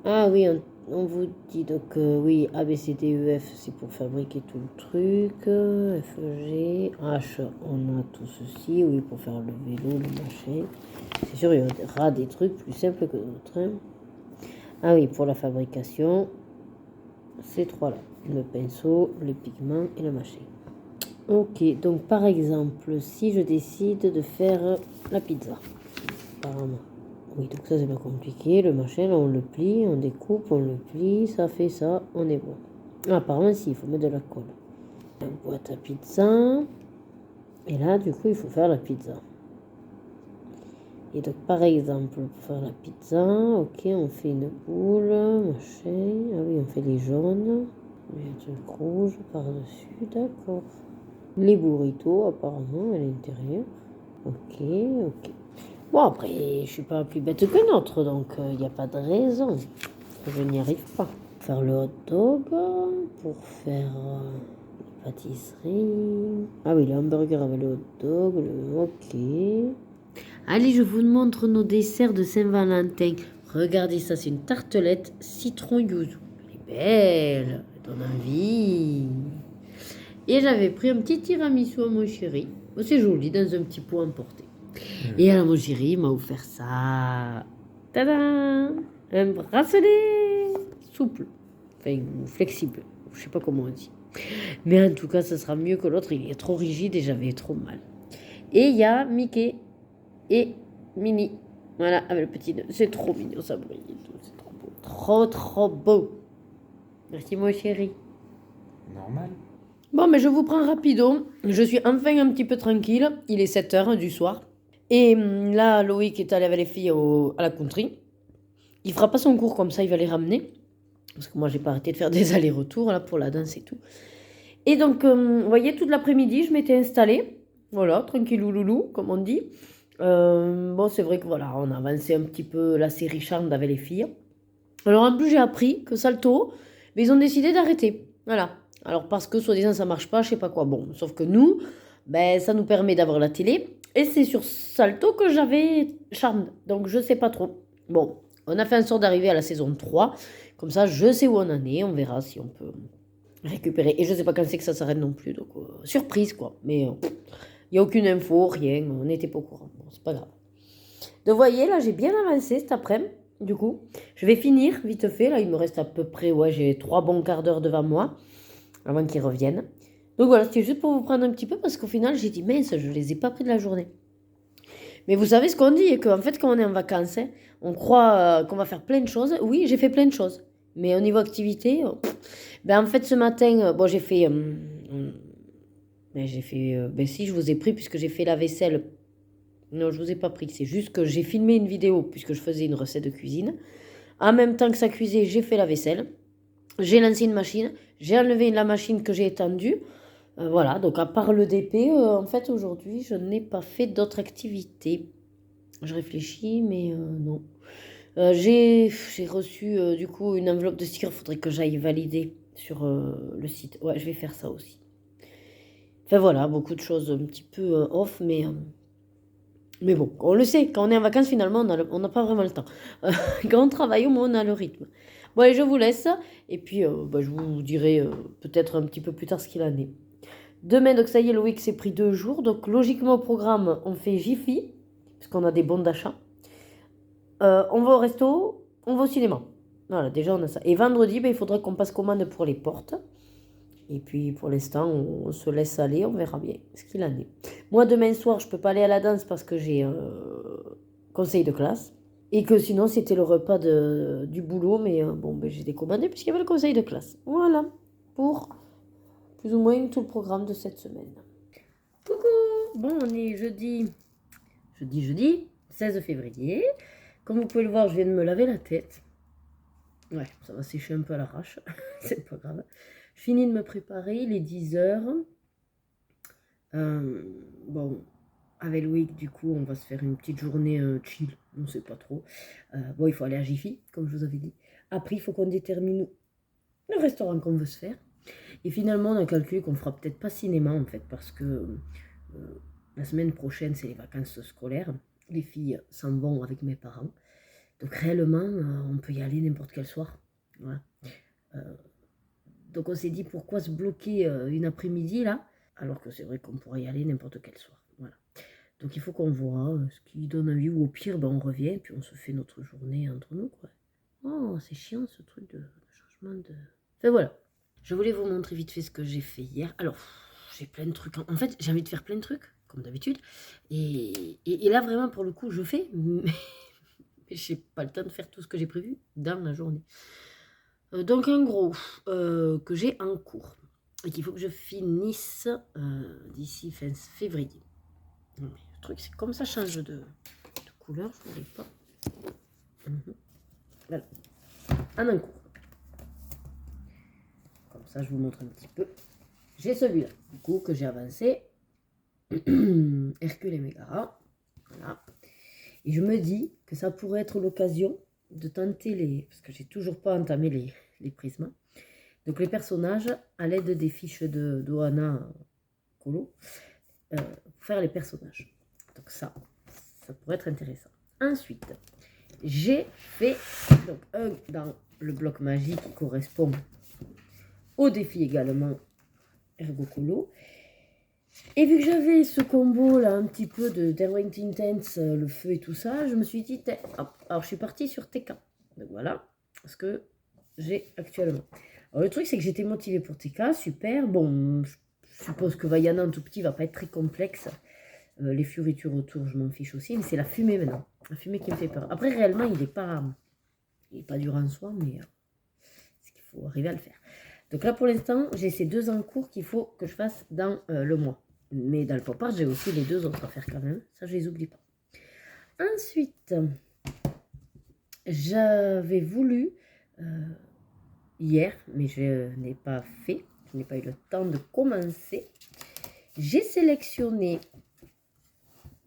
Speaker 1: Ah oui, on vous dit donc oui, A, B, C, D, E, F, c'est pour fabriquer tout le truc. F, G, H, on a tout ceci, oui, pour faire le vélo, le machin. C'est sûr, il y aura des trucs plus simples que d'autres. Hein. Ah oui, pour la fabrication, ces trois-là. Le pinceau, le pigment et le machin. Ok, donc par exemple, si je décide de faire la pizza, apparemment. Oui, donc ça c'est pas compliqué. Le machin, on le plie, on découpe, on le plie, ça fait ça, on est bon. Ah, apparemment, si, il faut mettre de la colle. La boîte à pizza. Et là, du coup, il faut faire la pizza. Et donc, par exemple, pour faire la pizza, ok, on fait une boule, machin. Ah oui, on fait les jaunes. On met un truc rouge par-dessus, d'accord. Les burritos, apparemment, à l'intérieur. Ok, ok. Bon, après, je suis pas plus bête que notre, donc il n'y a pas de raison. Je n'y arrive pas. Faire le hot dog, pour faire la pâtisserie. Ah oui, le hamburger avec le hot dog, ok. Allez, je vous montre nos desserts de Saint-Valentin. Regardez ça, c'est une tartelette citron yuzu. Elle est belle, elle donne envie. Et j'avais pris un petit tiramisu à mon chéri. Oh, c'est joli, dans un petit pot emporté. Et alors mon chéri m'a offert ça. Tada! Un bracelet souple. Enfin, flexible. Je sais pas comment on dit. Mais en tout cas, ça sera mieux que l'autre. Il est trop rigide et j'avais trop mal. Et il y a Mickey et Minnie. Voilà, avec le petit nœud. C'est trop mignon, ça brille et tout. C'est trop beau. Trop, trop beau. Merci mon chéri.
Speaker 2: Normal.
Speaker 1: Bon, mais je vous prends rapido. Je suis enfin un petit peu tranquille. Il est 7h du soir. Et là, Loïc est allé avec les filles à la country. Il fera pas son cours comme ça, il va les ramener. Parce que moi, j'ai pas arrêté de faire des allers-retours là pour la danse et tout. Et donc, vous voyez, toute l'après-midi, je m'étais installée. Voilà, tranquillou loulou, comme on dit. Bon, c'est vrai que voilà, on a avancé un petit peu la série Charmed avec les filles. Alors, en plus, j'ai appris que Salto, mais ils ont décidé d'arrêter. Voilà. Alors, parce que soi-disant, ça marche pas, je sais pas quoi. Bon, sauf que nous, ben, ça nous permet d'avoir la télé. Et c'est sur Salto que j'avais Charmed. Donc, je sais pas trop. Bon, on a fait en sorte d'arriver à la saison 3. Comme ça, je sais où on en est. On verra si on peut récupérer. Et je sais pas quand c'est que ça s'arrête non plus. Donc, surprise, quoi. Mais il n'y a aucune info, rien. On n'était pas au courant. Bon, c'est pas grave. Donc, vous voyez, là, j'ai bien avancé cet après-midi. Du coup, je vais finir vite fait. Là, il me reste à peu près, ouais, j'ai 3 bons quarts d'heure devant moi avant qu'ils reviennent. Donc voilà, c'était juste pour vous prendre un petit peu parce qu'au final, j'ai dit, mince, je les ai pas pris de la journée. Mais vous savez ce qu'on dit, et qu'en fait, quand on est en vacances, hein, on croit qu'on va faire plein de choses. Oui, j'ai fait plein de choses. Mais au niveau activité, ben en fait, ce matin, bon, j'ai fait... ben si, je vous ai pris puisque j'ai fait la vaisselle. Non, je vous ai pas pris. C'est juste que j'ai filmé une vidéo puisque je faisais une recette de cuisine. En même temps que ça cuisait, j'ai fait la vaisselle. J'ai lancé une machine. J'ai enlevé la machine que j'ai étendue. Voilà, donc à part le DP, en fait, aujourd'hui, je n'ai pas fait d'autres activités. Je réfléchis, mais non. J'ai reçu, du coup, une enveloppe de stickers. Il faudrait que j'aille valider sur le site. Ouais, je vais faire ça aussi. Enfin, voilà, beaucoup de choses un petit peu off, mais bon, on le sait, quand on est en vacances, finalement, on n'a pas vraiment le temps. Quand on travaille, au moins, on a le rythme. Bon, allez, je vous laisse. Et puis, bah, je vous dirai peut-être un petit peu plus tard ce qu'il en est. Demain, donc ça y est, Loïc s'est pris 2 jours. Donc, logiquement, au programme, on fait Jiffy, parce qu'on a des bons d'achat. on va au resto, on va au cinéma. Voilà, déjà on a ça. Et vendredi, il faudrait qu'on passe commande pour les portes. Et puis pour l'instant, on se laisse aller, on verra bien ce qu'il en est. Moi, demain soir, je peux pas aller à la danse parce que j'ai conseil de classe. Et que sinon, c'était le repas du boulot, mais j'ai décommandé puisqu'il y avait le conseil de classe. Voilà, pour plus ou moins tout le programme de cette semaine. Coucou! Bon, on est jeudi 16 février. Comme vous pouvez le voir, je viens de me laver la tête. Ouais, ça va sécher un peu à l'arrache, c'est pas grave. Je finis de me préparer, il est 10h. Bon, avec Loïc, du coup, on va se faire une petite journée chill, on ne sait pas trop. Bon, il faut aller à Jiffy, comme je vous avais dit. Après, il faut qu'on détermine le restaurant qu'on veut se faire. Et finalement, on a calculé qu'on fera peut-être pas cinéma, en fait, parce que la semaine prochaine, c'est les vacances scolaires. Les filles s'en vont avec mes parents. Donc réellement, on peut y aller n'importe quel soir. Voilà. Donc on s'est dit pourquoi se bloquer une après-midi là, alors que c'est vrai qu'on pourrait y aller n'importe quel soir. Voilà. Donc il faut qu'on voit ce qui donne envie, ou au pire, on revient, puis on se fait notre journée entre nous, quoi. Oh, c'est chiant ce truc de changement de... Enfin voilà. Je voulais vous montrer vite fait ce que j'ai fait hier. Alors, j'ai plein de trucs. En fait, j'ai envie de faire plein de trucs, comme d'habitude. Et là, vraiment, pour le coup, je fais... Mais j'ai pas le temps de faire tout ce que j'ai prévu dans la journée. Donc en gros, que j'ai en cours et qu'il faut que je finisse d'ici fin février. Le truc, c'est comme ça change de couleur, je ne voulais pas. Voilà, en un cours. Comme ça, je vous montre un petit peu. J'ai celui-là, du coup, que j'ai avancé. Hercule et Mégara. Voilà. Et je me dis que ça pourrait être l'occasion de tenter les... Parce que j'ai toujours pas entamé les prismes. Donc les personnages, à l'aide des fiches de Ohana Colo, pour faire les personnages. Donc ça pourrait être intéressant. Ensuite, j'ai fait donc, un dans le bloc magique qui correspond au défi également Ergo Colo. Et vu que j'avais ce combo là, un petit peu de Derwent Intense, le feu et tout ça, je me suis dit, hop, alors je suis partie sur TK. Donc voilà ce que j'ai actuellement. Alors le truc, c'est que j'étais motivée pour TK, super. Bon, je suppose que Vaiana en tout petit va pas être très complexe. Les fioritures autour, je m'en fiche aussi, mais c'est la fumée maintenant. La fumée qui me fait peur. Après, réellement, il n'est pas dur en soi, mais c'est qu'il faut arriver à le faire. Donc là, pour l'instant, j'ai ces 2 en cours qu'il faut que je fasse dans le mois. Mais dans le pop art, j'ai aussi les 2 autres à faire quand même. Ça, je les oublie pas. Ensuite, j'avais voulu hier, mais je n'ai pas fait. Je n'ai pas eu le temps de commencer. J'ai sélectionné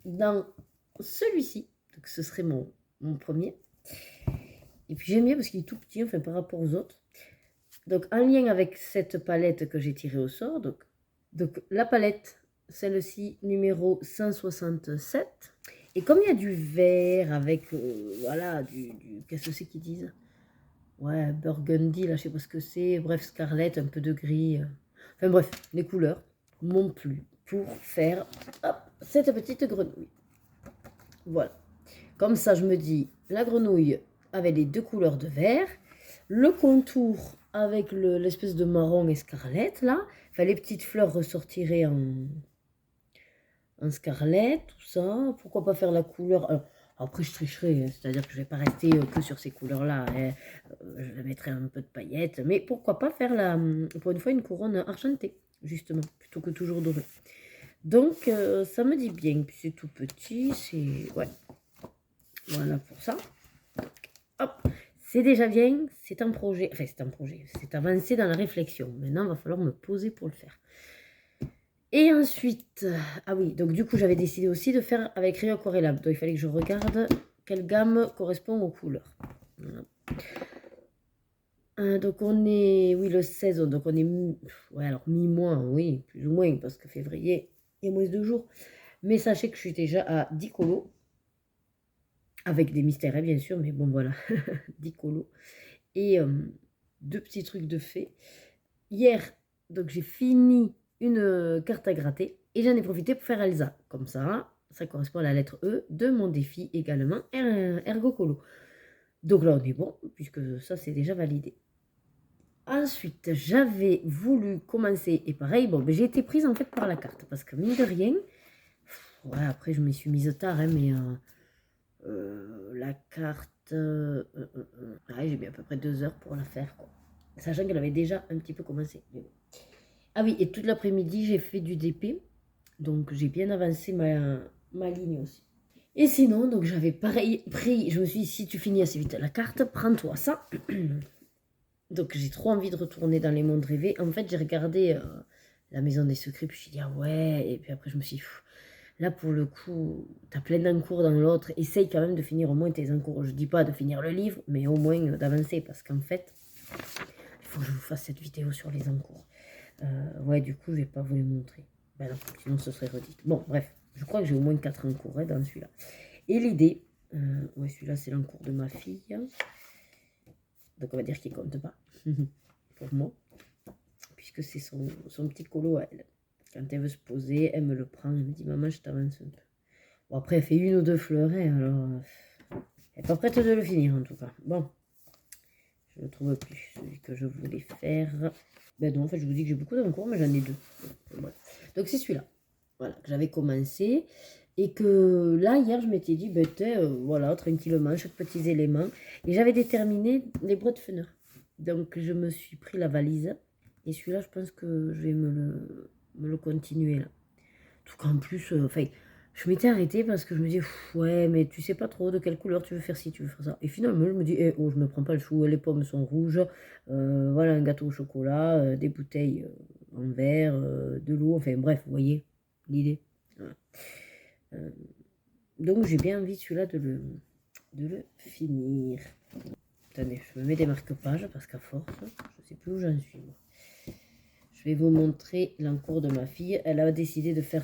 Speaker 1: dans celui-ci. Donc, ce serait mon premier. Et puis, j'aime bien parce qu'il est tout petit, enfin, par rapport aux autres. Donc, en lien avec cette palette que j'ai tirée au sort. Donc la palette, celle-ci, numéro 167. Et comme il y a du vert avec, voilà, qu'est-ce que c'est qu'ils disent? Ouais, burgundy, là, je sais pas ce que c'est. Bref, scarlet, un peu de gris. Enfin bref, les couleurs m'ont plu pour faire, hop, cette petite grenouille. Voilà. Comme ça, je me dis, la grenouille avec les 2 couleurs de vert, le contour avec l'espèce de marron et scarlett, là. Enfin, les petites fleurs ressortiraient en scarlett, tout ça. Pourquoi pas faire la couleur... Alors, après, je tricherai, c'est-à-dire que je ne vais pas rester que sur ces couleurs-là. Hein. Je mettrai un peu de paillettes. Mais pourquoi pas faire, pour une fois, une couronne argentée, justement, plutôt que toujours dorée. Donc, ça me dit bien. Puis c'est tout petit, c'est... Ouais. Voilà pour ça. Hop, c'est déjà bien, c'est un projet. Enfin, c'est un projet, c'est avancé dans la réflexion. Maintenant, il va falloir me poser pour le faire. Et ensuite, ah oui, donc du coup, j'avais décidé aussi de faire avec Rio Aquarellab. Donc, il fallait que je regarde quelle gamme correspond aux couleurs. Voilà. Donc, on est, oui, le 16, donc on est, ouais, alors mi-mois, oui, plus ou moins, parce que février, il y a moins de 2 jours. Mais sachez que je suis déjà à 10 colos. Avec des mystères, hein, bien sûr, mais bon, voilà, 10 colos. Et 2 petits trucs de fées. Hier, donc j'ai fini une carte à gratter et j'en ai profité pour faire Elsa. Comme ça, Ça correspond à la lettre E de mon défi également, Ergo Colo. Donc là, on est bon, puisque ça, c'est déjà validé. Ensuite, j'avais voulu commencer, et pareil, bon, j'ai été prise en fait par la carte, parce que mine de rien, ouais, après je me suis mise tard, hein, mais la carte, ouais, j'ai mis à peu près 2 heures pour la faire, quoi. Sachant qu'elle avait déjà un petit peu commencé. Ah oui, et toute l'après-midi, j'ai fait du DP, donc j'ai bien avancé ma ligne aussi. Et sinon, donc j'avais pareil pris, je me suis dit, si tu finis assez vite la carte, prends-toi ça. Donc j'ai trop envie de retourner dans les mondes rêvés. En fait, j'ai regardé la maison des secrets, puis je me suis dit, ah ouais, et puis après je me suis dit, là pour le coup, t'as plein d'encours dans l'autre, essaye quand même de finir au moins tes encours. Je dis pas de finir le livre, mais au moins d'avancer, parce qu'en fait, il faut que je vous fasse cette vidéo sur les encours. Ouais, du coup, je vais pas vous les montrer. Ben non, sinon ce serait redit. Bon, bref, je crois que j'ai au moins 4 encours hein, dans celui-là. Et l'idée, ouais, celui-là c'est l'encours de ma fille. Donc on va dire qu'il compte pas pour moi, puisque c'est son petit colo à elle. Quand elle veut se poser, elle me le prend, elle me dit maman je t'avance un peu. Bon après elle fait 1 ou 2 fleurets, alors elle n'est pas prête de le finir en tout cas. Bon, je ne trouve plus celui que je voulais faire. Ben non en fait je vous dis que j'ai beaucoup d'encours mais j'en ai 2. Voilà. Donc c'est celui-là, voilà, que j'avais commencé. Et que là, hier, je m'étais dit, ben, voilà, tranquillement, chaque petit élément. Et j'avais déterminé les Brettfener. Donc, je me suis pris la valise. Et celui-là, je pense que je vais me le continuer, là. Tout qu'en plus, enfin, je m'étais arrêtée parce que je me dis, ouais, mais tu sais pas trop de quelle couleur tu veux faire ci, tu veux faire ça. Et finalement, je me dis, oh, je me prends pas le chou, les pommes sont rouges. Voilà, un gâteau au chocolat, des bouteilles en verre, de l'eau. Enfin, bref, vous voyez l'idée. Voilà. Donc j'ai bien envie celui-là de le finir. Attendez, je me mets des marque-pages parce qu'à force, je ne sais plus où j'en suis. Moi. Je vais vous montrer l'encours de ma fille. Elle a décidé de faire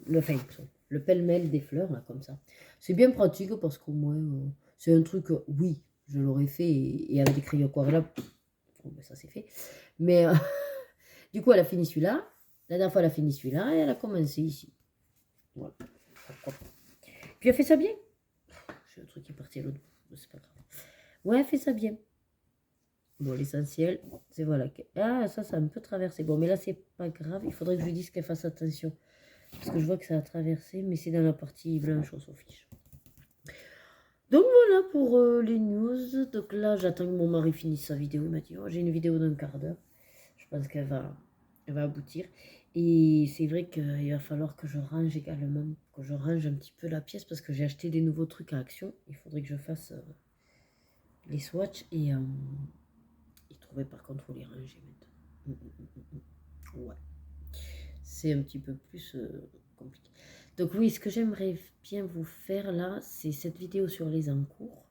Speaker 1: le pêle-mêle des fleurs, là, comme ça. C'est bien pratique parce qu'au moins, c'est un truc, oui, je l'aurais fait et avec des crayons aquarelles, bon, ben, ça c'est fait. Mais du coup, elle a fini celui-là. La dernière fois, elle a fini celui-là et elle a commencé ici. Voilà. Puis elle fait ça bien. J'ai un truc qui est parti à l'autre bout, c'est pas grave. Ouais, elle fait ça bien. Bon, l'essentiel, c'est voilà. Ah, ça a un peu traversé. Bon, mais là, c'est pas grave. Il faudrait que je lui dise qu'elle fasse attention. Parce que je vois que ça a traversé, mais c'est dans la partie blanche, on s'en fiche. Donc voilà pour les news. Donc là, j'attends que mon mari finisse sa vidéo. Il m'a dit, oh, j'ai une vidéo d'1 quart d'heure. Je pense qu'elle va aboutir. Et c'est vrai qu'il va falloir que je range également, que je range un petit peu la pièce parce que j'ai acheté des nouveaux trucs à Action. Il faudrait que je fasse les swatchs et trouver par contre où les ranger maintenant. Ouais, c'est un petit peu plus compliqué. Donc oui, ce que j'aimerais bien vous faire là, c'est cette vidéo sur les encours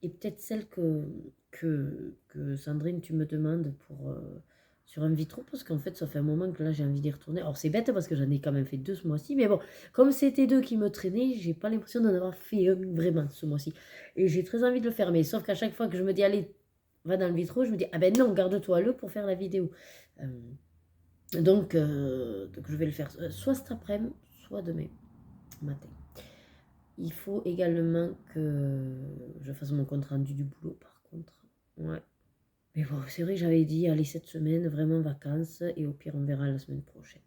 Speaker 1: et peut-être celle que Sandrine, tu me demandes pour... sur un vitro parce qu'en fait ça fait un moment que là j'ai envie d'y retourner. Alors c'est bête parce que j'en ai quand même fait 2 ce mois-ci, mais bon, comme c'était 2 qui me traînaient, j'ai pas l'impression d'en avoir fait un vraiment ce mois-ci. Et j'ai très envie de le faire, mais sauf qu'à chaque fois que je me dis allez, va dans le vitro, je me dis ah ben non, garde-toi-le pour faire la vidéo. Donc je vais le faire soit cet après-midi, soit demain matin. Il faut également que je fasse mon compte rendu du boulot par contre. Ouais. Mais bon, c'est vrai que j'avais dit, allez, cette semaine, vraiment vacances, et au pire, on verra la semaine prochaine.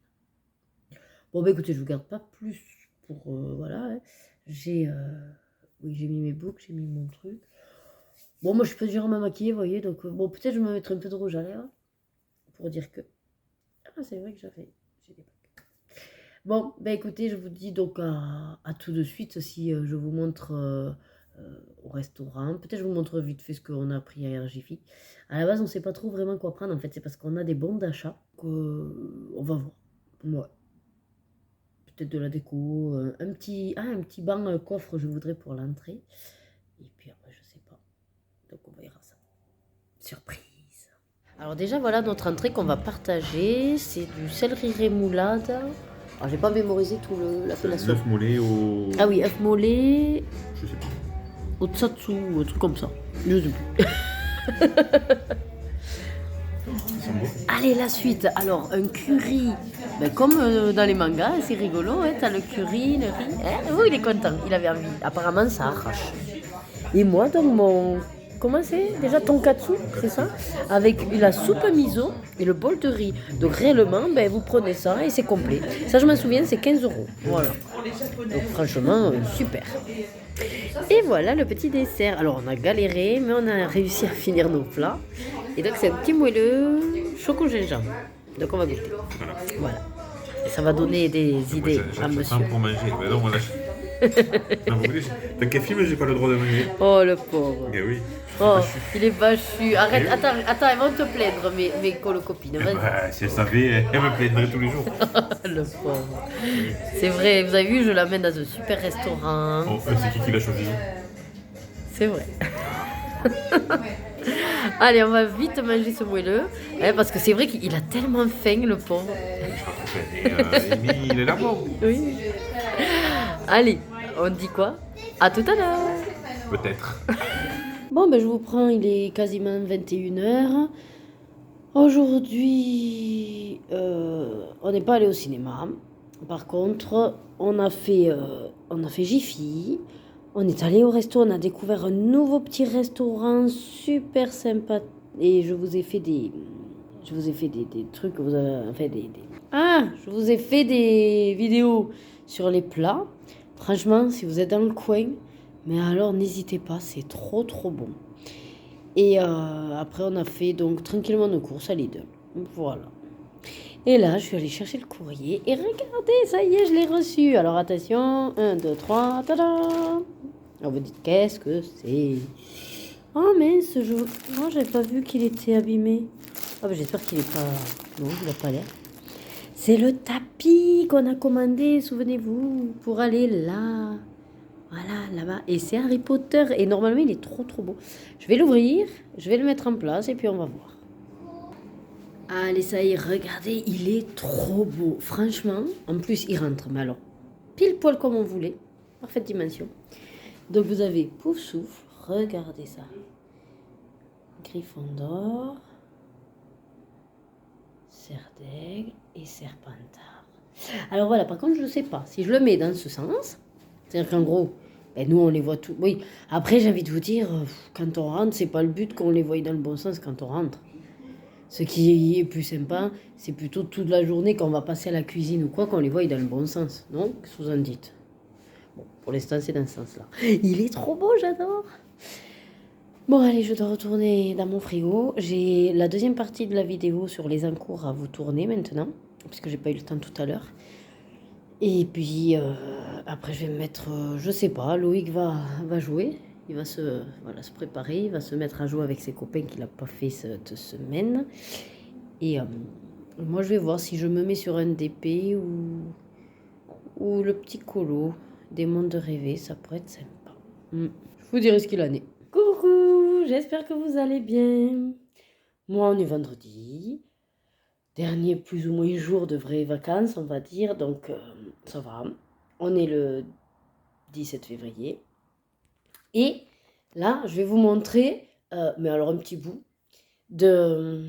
Speaker 1: Bon, bah écoutez, je ne vous garde pas plus pour, voilà, hein. Oui, j'ai mis mes boucles, j'ai mis mon truc. Bon, moi, je peux déjà me maquiller, vous voyez, donc, bon, peut-être je vais me mettre un peu de rouge à lèvres, pour dire que... Ah, c'est vrai que j'ai des bacs. Bon, bah écoutez, je vous dis donc à tout de suite, si je vous montre... au restaurant. Peut-être je vous montre vite fait ce qu'on a pris à RGFI. À la base, on ne sait pas trop vraiment quoi prendre. En fait, c'est parce qu'on a des bons d'achat qu'on va voir. Ouais. Peut-être de la déco. Un petit banc coffre, je voudrais pour l'entrée. Et puis après, je sais pas. Donc, on verra ça. Surprise. Alors déjà, voilà notre entrée qu'on va partager. C'est du céleri rémoulade. Alors, j'ai pas mémorisé tout l'appellation.
Speaker 2: Œuf mollet au...
Speaker 1: Ah oui, œuf mollet.
Speaker 2: Je sais pas.
Speaker 1: Au tsatsu, un truc comme ça. Je sais plus.
Speaker 2: Ils sont beaux.
Speaker 1: Allez, la suite. Alors, un curry. Ben, comme dans les mangas, c'est rigolo. Hein, t'as le curry, le riz. Hein, oh, il est content. Il avait envie. Apparemment, ça arrache. Et moi, donc, mon. Comment c'est déjà tonkatsu, c'est ça? Avec la soupe miso et le bol de riz. Donc, réellement, ben, vous prenez ça et c'est complet. Ça, je m'en souviens, c'est 15 €. Voilà. Donc, franchement, super. Et voilà le petit dessert. Alors, on a galéré, mais on a réussi à finir nos plats. Et donc, c'est un petit moelleux choco gingembre. Donc, on va goûter. Voilà. Et ça va donner des idées à monsieur.
Speaker 2: Pour manger. Mais non, moi là. Non, vous voulez, tant qu'à film, j'ai pas le droit de manger.
Speaker 1: Oh, le pauvre.
Speaker 2: Eh oui.
Speaker 1: Oh, il est bâchu. Arrête, attends, elles vont te plaindre, mes colocopines.
Speaker 2: Eh bah, si elle savait, elle me plaindrait tous les jours.
Speaker 1: Le pauvre. C'est vrai, vous avez vu, je l'amène dans un super restaurant.
Speaker 2: Oh, c'est qui l'a choisi?
Speaker 1: C'est vrai. Allez, on va vite manger ce moelleux. Hein, parce que c'est vrai qu'il a tellement faim, le pauvre.
Speaker 2: Il est là bon.
Speaker 1: Oui. Allez, on dit quoi? À tout à l'heure.
Speaker 2: Peut-être.
Speaker 1: Bon, ben je vous prends, il est quasiment 21h. Aujourd'hui, on n'est pas allé au cinéma. Par contre, on a fait Jiffy. On est allé au resto, on a découvert un nouveau petit restaurant super sympa. Et je vous ai fait des trucs, vous avez fait je vous ai fait des vidéos sur les plats. Franchement, si vous êtes dans le coin, mais alors n'hésitez pas, c'est trop bon. Et après, on a fait donc tranquillement nos courses à Lidl. Voilà. Et là, je suis allée chercher le courrier. Et regardez, ça y est, je l'ai reçu. Alors attention, 1, 2, 3, tada! Alors vous dites, qu'est-ce que c'est? Oh mince, moi j'avais pas vu qu'il était abîmé. Ah ben j'espère qu'il est pas... Non, il a pas l'air. C'est le tapis qu'on a commandé, souvenez-vous, pour aller là. Voilà, là-bas. Et c'est Harry Potter. Et normalement, il est trop beau. Je vais l'ouvrir, je vais le mettre en place et puis on va voir. Allez, ça y est, regardez, il est trop beau. Franchement, en plus, il rentre, mais alors, pile poil comme on voulait. Parfaite dimension. Donc, vous avez Pouf Souffle, regardez ça. Gryffondor, Serdaigle et Serpentard. Alors voilà, par contre, je ne sais pas. Si je le mets dans ce sens, c'est-à-dire qu'en gros, ben, nous, on les voit tous. Oui, après, j'ai envie de vous dire, quand on rentre, c'est pas le but qu'on les voie dans le bon sens quand on rentre. Ce qui est plus sympa, c'est plutôt toute la journée quand on va passer à la cuisine ou quoi, qu'on les voie dans le bon sens. Non? Qu'est-ce que vous en dites? Bon, pour l'instant, c'est dans ce sens-là. Il est trop beau, j'adore! Bon, allez, je dois retourner dans mon frigo. J'ai la deuxième partie de la vidéo sur les encours à vous tourner maintenant, puisque j'ai pas eu le temps tout à l'heure. Et puis, après, je vais me mettre, je sais pas, Loïc va jouer. Il va se préparer, il va se mettre à jouer avec ses copains qu'il n'a pas fait cette semaine. Et moi, je vais voir si je me mets sur un DP ou le petit colo des mondes de rêver. Ça pourrait être sympa. Je vous dirai ce qu'il en est. Coucou, j'espère que vous allez bien. Moi, on est vendredi. Dernier plus ou moins jour de vraies vacances, on va dire. Donc, ça va. On est le 17 février. Et là, je vais vous montrer, mais alors un petit bout de...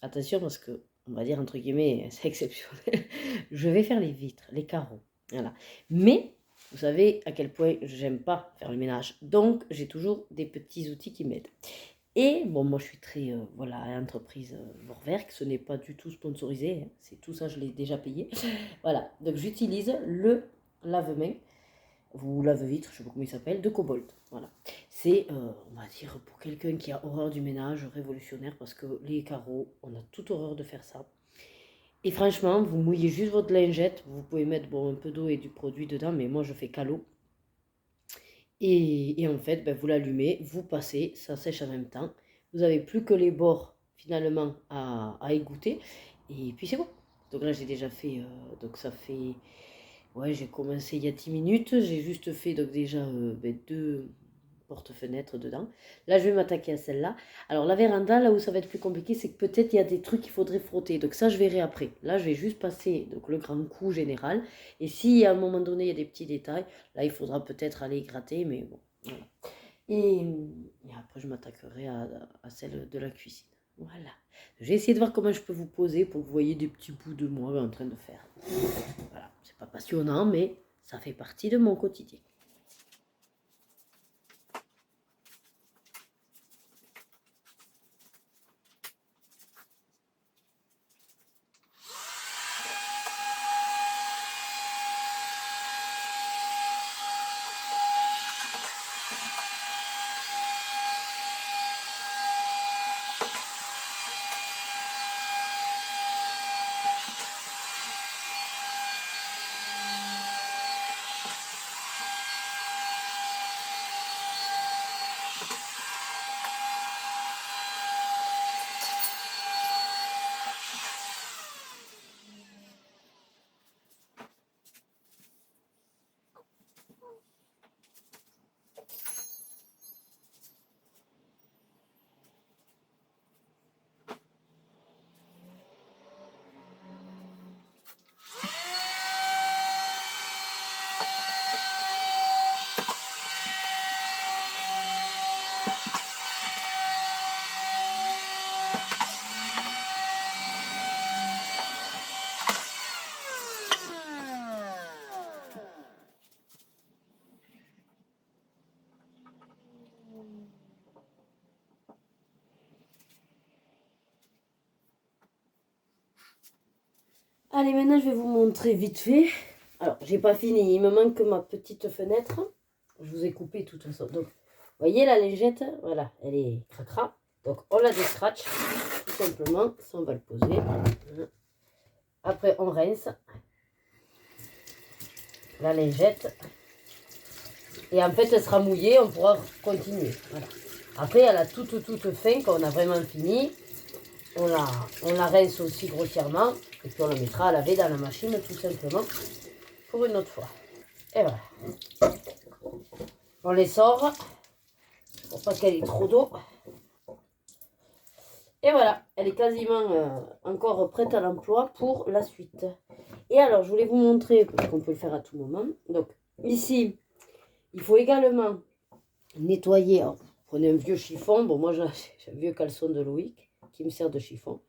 Speaker 1: Attention parce que, on va dire entre guillemets, c'est exceptionnel. Je vais faire les vitres, les carreaux. Voilà. Mais, vous savez à quel point j'aime pas faire le ménage. Donc, j'ai toujours des petits outils qui m'aident. Et, bon, moi je suis très, entreprise Vorwerk. Ce n'est pas du tout sponsorisé. Hein. C'est tout ça, je l'ai déjà payé. Voilà. Donc, j'utilise le lave-main. Ou lave-vitre, je ne sais pas comment il s'appelle, de Cobalt. Voilà. C'est, on va dire, pour quelqu'un qui a horreur du ménage, révolutionnaire, parce que les carreaux, on a toute horreur de faire ça. Et franchement, vous mouillez juste votre lingette, vous pouvez mettre un peu d'eau et du produit dedans, mais moi je fais qu'à l'eau. Et en fait, vous l'allumez, vous passez, ça sèche en même temps. Vous n'avez plus que les bords, finalement, à égoutter. Et puis c'est bon. Donc là, j'ai déjà fait, donc ça fait... Ouais, j'ai commencé il y a 10 minutes, j'ai juste fait donc déjà 2 porte-fenêtres dedans. Là, je vais m'attaquer à celle-là. Alors, la véranda, là où ça va être plus compliqué, c'est que peut-être il y a des trucs qu'il faudrait frotter. Donc ça, je verrai après. Là, je vais juste passer donc, le grand coup général. Et si à un moment donné, il y a des petits détails, là, il faudra peut-être aller gratter, mais bon, voilà. Et après, je m'attaquerai à celle de la cuisine. Voilà. J'ai essayé de voir comment je peux vous poser pour que vous voyez des petits bouts de moi en train de faire. Voilà, c'est pas passionnant, mais ça fait partie de mon quotidien. Allez, maintenant je vais vous montrer vite fait. Alors, j'ai pas fini, il me manque ma petite fenêtre. Je vous ai coupé tout ça. Donc, vous voyez la lingette, voilà, elle est cracra. Donc, on la descratch, tout simplement. Ça, on va le poser. Après, on rince la lingette. Et en fait, elle sera mouillée, on pourra continuer. Voilà. Après, à la toute fin, quand on a vraiment fini, on la rince aussi grossièrement. Et puis, on la mettra à laver dans la machine, tout simplement, pour une autre fois. Et voilà. On les sort, pour pas qu'elle ait trop d'eau. Et voilà, elle est quasiment encore prête à l'emploi pour la suite. Et alors, je voulais vous montrer, parce qu'on peut le faire à tout moment. Donc, ici, il faut également nettoyer. Alors, prenez un vieux chiffon. Bon, moi, j'ai un vieux caleçon de Loïc qui me sert de chiffon.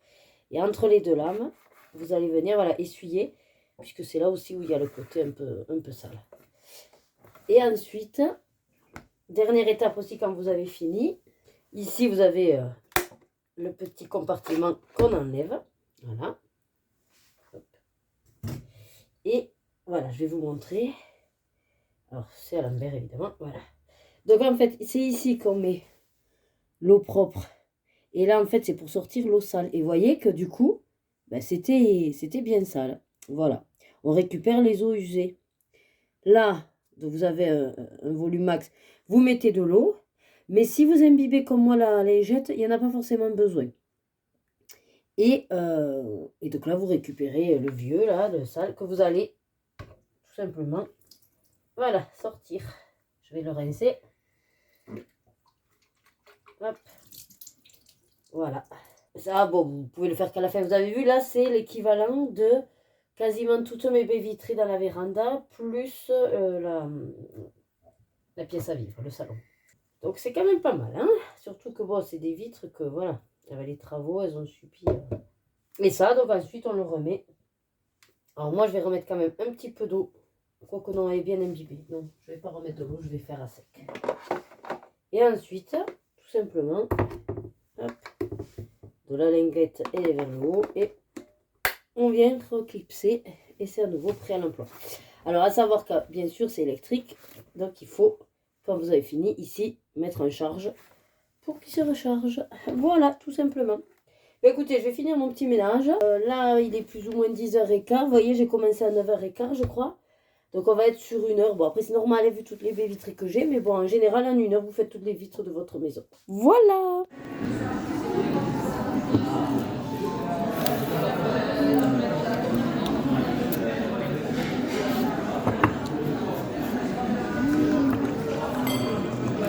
Speaker 1: Et entre les deux lames, vous allez venir, voilà, essuyer, puisque c'est là aussi où il y a le côté un peu sale. Et ensuite, dernière étape aussi quand vous avez fini. Ici, vous avez le petit compartiment qu'on enlève. Voilà. Hop. Et voilà, je vais vous montrer. Alors, c'est à l'envers, évidemment. Voilà. Donc, en fait, c'est ici qu'on met l'eau propre. Et là, en fait, c'est pour sortir l'eau sale. Et vous voyez que du coup, ben, c'était bien sale. Voilà. On récupère les eaux usées. Là, donc vous avez un volume max. Vous mettez de l'eau. Mais si vous imbibez comme moi la lingette, il n'y en a pas forcément besoin. Et donc là, vous récupérez le vieux, là, le sale, que vous allez tout simplement, voilà, sortir. Je vais le rincer. Hop. Voilà. Ça, bon, vous pouvez le faire qu'à la fin. Vous avez vu, là, c'est l'équivalent de quasiment toutes mes baies vitrées dans la véranda, plus la pièce à vivre, le salon. Donc, c'est quand même pas mal, hein. Surtout que, bon, c'est des vitres que, voilà, avec les travaux, elles ont suffi. Et ça, donc, ensuite, on le remet. Alors, moi, je vais remettre quand même un petit peu d'eau. Quoique, non, elle est bien imbibée. Non, je vais pas remettre de l'eau, je vais faire à sec. Et ensuite, tout simplement, hop, de la linguette, elle est vers le haut. Et on vient reclipser. Et c'est à nouveau prêt à l'emploi. Alors, à savoir que, bien sûr, c'est électrique. Donc, il faut, quand vous avez fini, ici, mettre en charge pour qu'il se recharge. Voilà, tout simplement. Mais écoutez, je vais finir mon petit ménage. Là, il est plus ou moins 10h15. Vous voyez, j'ai commencé à 9h15, je crois. Donc, on va être sur 1 heure. Bon, après, c'est normal, vu toutes les baies vitrées que j'ai. Mais bon, en général, en 1 heure, vous faites toutes les vitres de votre maison. Voilà!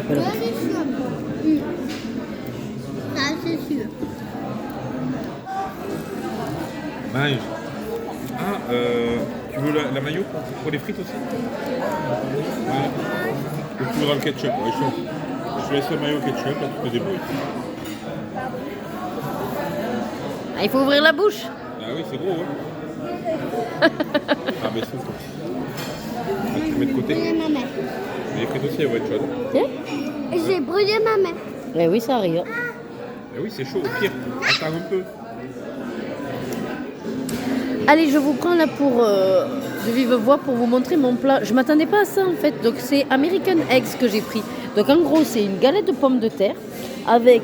Speaker 3: Là, c'est sûr. Ça, c'est sûr.
Speaker 2: Maïs. Ah, tu veux la mayo pour les frites aussi? Ouais. Ou tu voudras le ketchup? Ouais, je te laisse le mayo ketchup, là tu te débrouilles.
Speaker 1: Ah, il faut ouvrir la bouche.
Speaker 2: Ah oui, c'est gros, hein. Ah, mais souffle. Ah, tu le mets de côté.
Speaker 3: Brûlé ma main.
Speaker 2: Les frites aussi, elles vont être chaudes.
Speaker 1: Tiens.
Speaker 3: J'ai brûlé ma main.
Speaker 1: Eh oui, ça arrive.
Speaker 2: Ah oui, c'est chaud, au pire. Attends un peu.
Speaker 1: Allez, je vous prends là pour de vive voix pour vous montrer mon plat. Je m'attendais pas à ça en fait. Donc c'est American Eggs que j'ai pris. Donc en gros, c'est une galette de pommes de terre avec,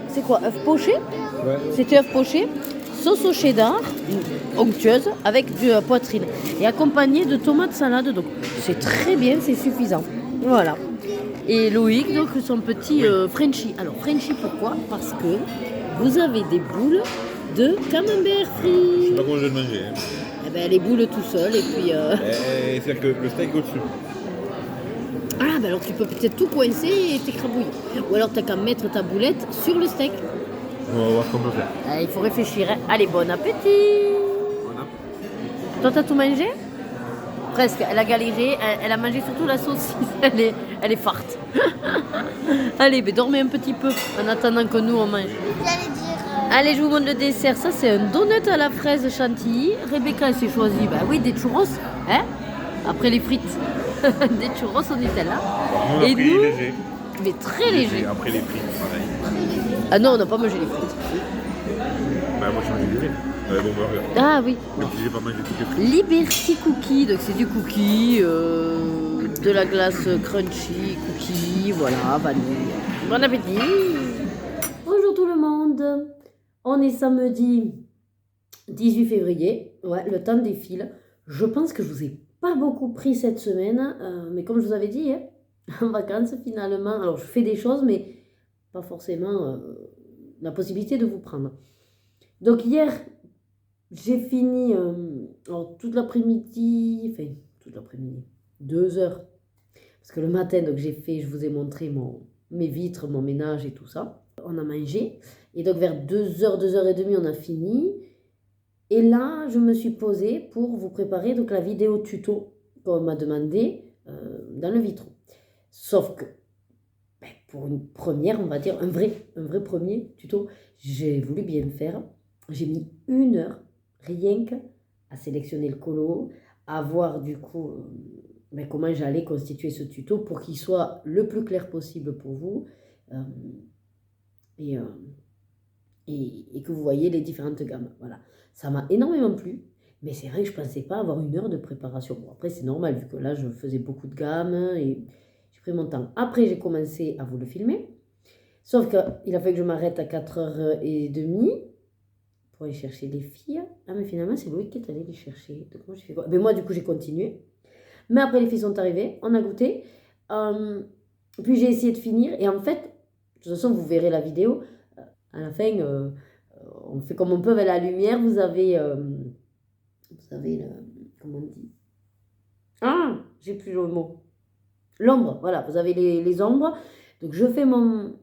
Speaker 1: c'est quoi, œuf poché?
Speaker 2: Ouais.
Speaker 1: C'était œuf poché, sauce au cheddar, onctueuse, avec du poitrine. Et accompagné de tomates salades. Donc c'est très bien, c'est suffisant. Voilà. Et Loïc, donc son petit Frenchie. Alors Frenchie pourquoi? Parce que vous avez des boules de camembert
Speaker 2: Je
Speaker 1: frit.
Speaker 2: sais pas comment je vais le manger. Hein.
Speaker 1: Eh ben, les boules tout seul et puis...
Speaker 2: C'est-à-dire que le steak au-dessus.
Speaker 1: Ah ben alors tu peux peut-être tout coincer et t'écrabouiller. Ou alors t'as qu'à mettre ta boulette sur le steak.
Speaker 2: On va voir ce qu'on peut faire.
Speaker 1: Ah, il faut réfléchir. Hein. Allez, bon appétit.
Speaker 2: Voilà.
Speaker 1: Toi t'as tout mangé? Presque. Elle a galéré. Elle a mangé surtout la saucisse. Elle est forte. Allez, ben dormez un petit peu en attendant que nous on mange.
Speaker 3: J'allais dire.
Speaker 1: Allez, je vous montre le dessert. Ça, c'est un donut à la fraise chantilly. Rebecca, elle s'est choisie, bah oui, des churros, hein, après les frites. Des churros au Nutella.
Speaker 2: On a
Speaker 1: Et
Speaker 2: pris
Speaker 1: nous,
Speaker 2: léger.
Speaker 1: mais très léger.
Speaker 2: Après les frites, pareil.
Speaker 1: Ah non, on n'a pas mangé les frites.
Speaker 2: Bah, moi, j'ai mangé des frites. Bon burger.
Speaker 1: Ah oui.
Speaker 2: Même si j'ai pas mangé toutes les frites.
Speaker 1: Liberty Cookie, donc c'est du cookie, de la glace crunchy, cookie, voilà, vanille. Bon appétit. Bonjour tout le monde. On est samedi 18 février. Ouais, le temps défile. Je pense que je vous ai pas beaucoup pris cette semaine, mais comme je vous avais dit, hein, en vacances finalement. Alors je fais des choses, mais pas forcément la possibilité de vous prendre. Donc hier, j'ai fini alors, toute l'après-midi, 2 heures. Parce que le matin, donc j'ai fait, je vous ai montré mes vitres, mon ménage et tout ça. On a mangé. Et donc vers 2h, 2h30, on a fini. Et là, je me suis posée pour vous préparer donc, la vidéo tuto qu'on m'a demandé dans le vitro. Sauf que, pour une première, on va dire, un vrai premier tuto, j'ai voulu bien faire. J'ai mis 1 heure, rien qu'à sélectionner le colo, à voir du coup comment j'allais constituer ce tuto pour qu'il soit le plus clair possible pour vous et que vous voyez les différentes gammes. Voilà. Ça m'a énormément plu, mais c'est vrai que je ne pensais pas avoir 1 heure de préparation. Bon, après, c'est normal, vu que là, je faisais beaucoup de gammes et j'ai pris mon temps. Après, j'ai commencé à vous le filmer, sauf qu'il a fallu que je m'arrête à 4h30 pour aller chercher les filles. Ah, mais finalement, c'est Loïc qui est allé les chercher. Donc, moi, j'ai fait quoi? Ben, moi, du coup, j'ai continué. Mais après, les filles sont arrivées, on a goûté. Puis, j'ai essayé de finir. Et en fait, de toute façon, vous verrez la vidéo. À la fin, on fait comme on peut avec la lumière. Vous avez le... Comment on dit? Ah, j'ai plus le mot. L'ombre, voilà. Vous avez les ombres. Donc, je fais mon...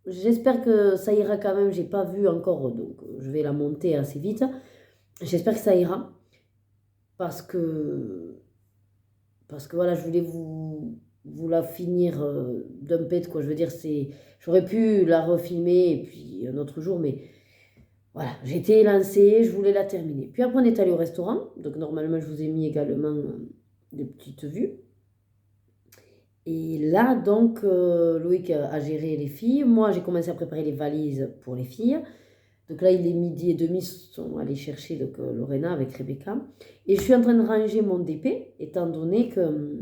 Speaker 1: J'espère que ça ira quand même. J'ai pas vu encore, donc je vais la monter assez vite. J'espère que ça ira. Parce que voilà, je voulais vous la finir d'un pet, quoi. Je veux dire, j'aurais pu la refilmer et puis un autre jour, mais voilà, j'étais lancée, je voulais la terminer. Puis après, on est allé au restaurant. Donc, normalement, je vous ai mis également des petites vues. Et là, donc, Loïc a géré les filles. Moi, j'ai commencé à préparer les valises pour les filles. Donc là, il est 12h30, ils sont allés chercher donc, Lorena avec Rebecca. Et je suis en train de ranger mon DP, étant donné que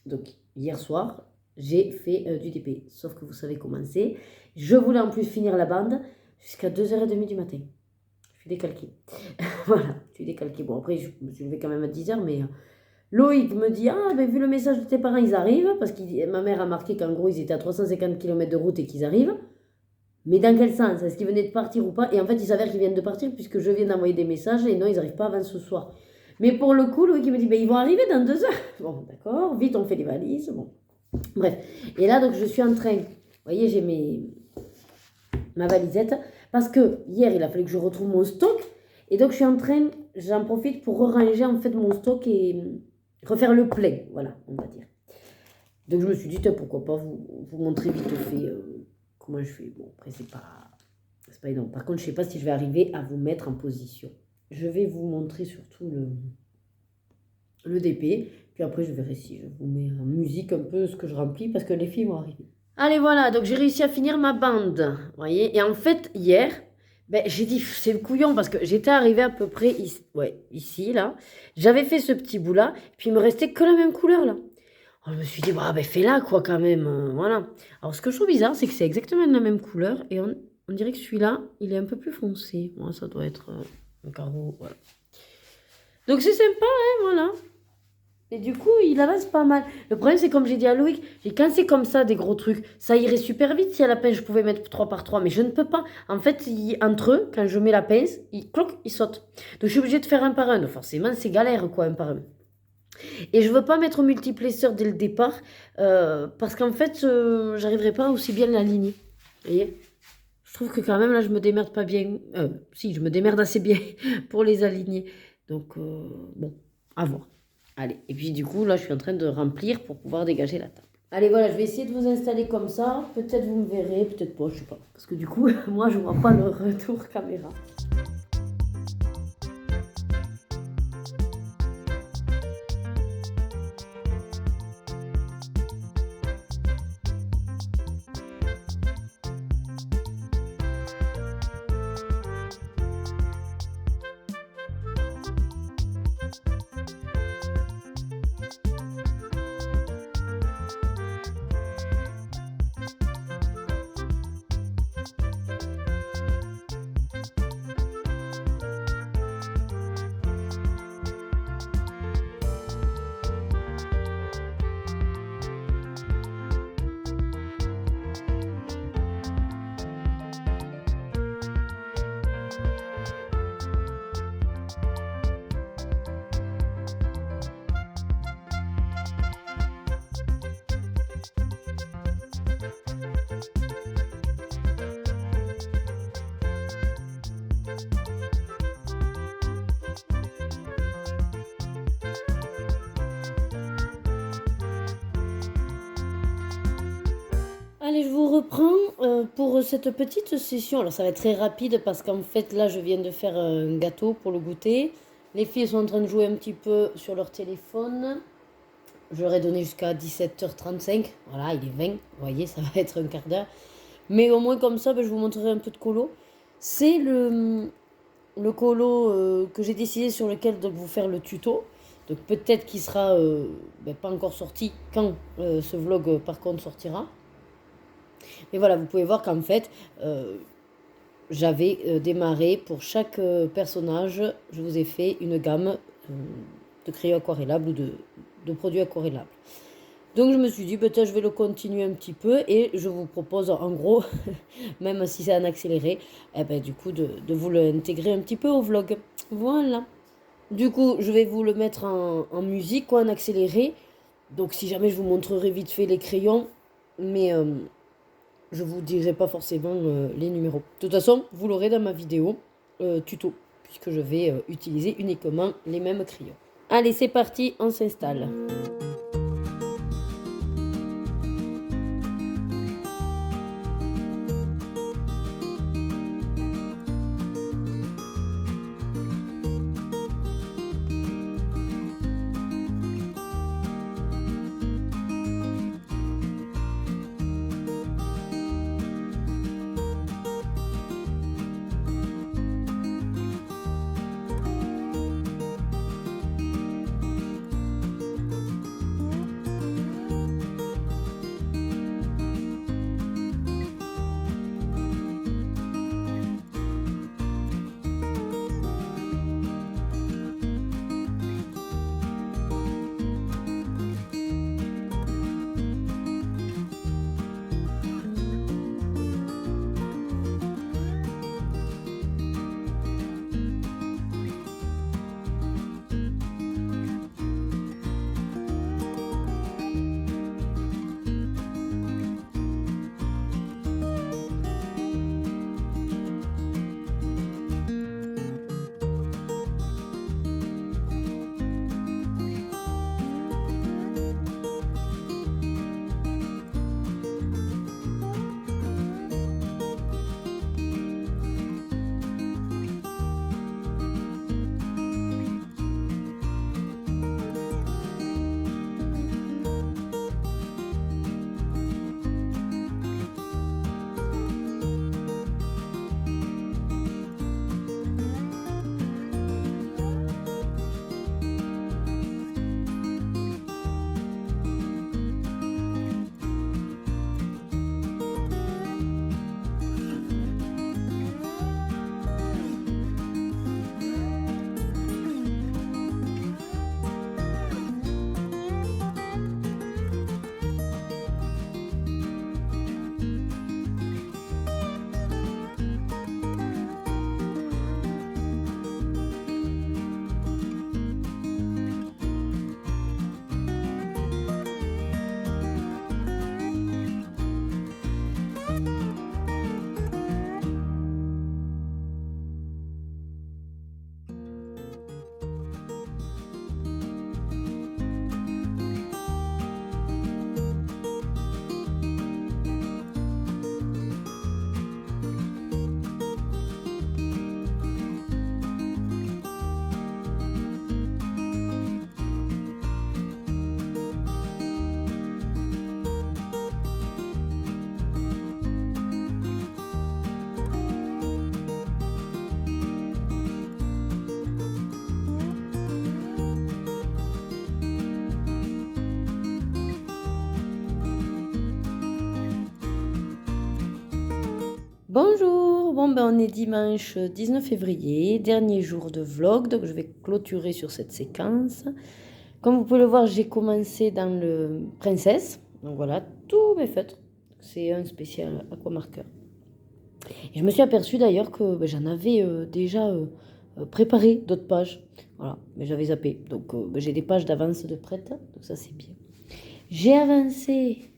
Speaker 1: donc, hier soir, j'ai fait du DP. Sauf que vous savez comment c'est. Je voulais en plus finir la bande jusqu'à 2h30 du matin. Je suis décalquée. Voilà, je suis décalquée. Bon, après, je me suis levée quand même à 10h, mais... Loïc me dit, ah ben vu le message de tes parents, ils arrivent, parce que ma mère a marqué qu'en gros ils étaient à 350 km de route et qu'ils arrivent. Mais dans quel sens? Est-ce qu'ils venaient de partir ou pas? Et en fait, il s'avère qu'ils viennent de partir puisque je viens d'envoyer des messages et non, ils n'arrivent pas avant ce soir. Mais pour le coup, Loïc il me dit, ben ils vont arriver dans 2 heures. Bon, d'accord, vite on fait les valises. Bon. Bref. Et là, donc je suis en train, vous voyez, j'ai ma valisette, parce que hier, il a fallu que je retrouve mon stock. Et donc, je suis en train, j'en profite pour ranger en fait mon stock et refaire le plein, voilà, on va dire. Donc, je me suis dit, pourquoi pas vous montrer vite fait comment je fais. Bon, après, c'est pas C'est pas énorme. Par contre, je sais pas si je vais arriver à vous mettre en position. Je vais vous montrer surtout le DP. Puis après, je verrai si je vous mets en musique un peu ce que je remplis parce que les filles vont arriver. Allez, voilà. Donc, j'ai réussi à finir ma bande. Vous voyez. Et en fait, hier, j'ai dit, c'est le couillon parce que j'étais arrivée à peu près ici, ici, là. J'avais fait ce petit bout-là. Puis, il me restait que la même couleur, là. Alors, je me suis dit, fais-la, quoi, quand même. Voilà. Alors, ce que je trouve bizarre, c'est que c'est exactement la même couleur. Et on dirait que celui-là, il est un peu plus foncé. Bon, ça doit être un carreau, voilà. Donc, c'est sympa, hein, voilà. Et du coup, il avance pas mal. Le problème, c'est comme j'ai dit à Loïc, quand c'est comme ça, des gros trucs, ça irait super vite si à la pince, je pouvais mettre 3 par 3, mais je ne peux pas. En fait, entre eux, quand je mets la pince, ils sautent. Donc, je suis obligée de faire un par un. Donc, forcément, c'est galère, quoi, un par un. Et je veux pas mettre multiplesseur dès le départ, parce qu'en fait, j'arriverai pas aussi bien à l'aligner. Vous voyez ? Je trouve que quand même, là, je me démerde pas bien. Si, je me démerde assez bien pour les aligner. Donc, bon, à voir. Allez, et puis du coup, là, je suis en train de remplir pour pouvoir dégager la table. Allez, voilà, je vais essayer de vous installer comme ça. Peut-être vous me verrez, peut-être pas, je sais pas. Parce que du coup, moi, je vois pas le retour caméra. Allez, je vous reprends pour cette petite session. Alors, ça va être très rapide parce qu'en fait, là, je viens de faire un gâteau pour le goûter. Les filles sont en train de jouer un petit peu sur leur téléphone. Je leur ai donné jusqu'à 17h35. Voilà, il est 20. Vous voyez, ça va être un quart d'heure. Mais au moins, comme ça, je vous montrerai un peu de colo. C'est le colo que j'ai décidé sur lequel donc, vous faire le tuto. Donc, peut-être qu'il sera pas encore sorti quand ce vlog, par contre, sortira. Mais voilà, vous pouvez voir qu'en fait, j'avais démarré pour chaque personnage, je vous ai fait une gamme de crayons aquarellables ou de produits aquarellables. Donc je me suis dit, peut-être je vais le continuer un petit peu et je vous propose en gros, même si c'est en accéléré, du coup de vous l'intégrer un petit peu au vlog. Voilà. Du coup, je vais vous le mettre en musique, quoi, en accéléré. Donc si jamais je vous montrerai vite fait les crayons, mais je vous dirai pas forcément les numéros. De toute façon, vous l'aurez dans ma vidéo tuto, puisque je vais utiliser uniquement les mêmes crayons. Allez, c'est parti, on s'installe. Bonjour, bon ben on est dimanche 19 février, dernier jour de vlog, donc je vais clôturer sur cette séquence. Comme vous pouvez le voir, j'ai commencé dans le Princesse, donc voilà, tous mes feutres, c'est un spécial aquamarqueur. Et je me suis aperçue d'ailleurs que j'en avais déjà préparé d'autres pages, voilà, mais j'avais zappé, donc j'ai des pages d'avance de prête, donc ça c'est bien. J'ai avancé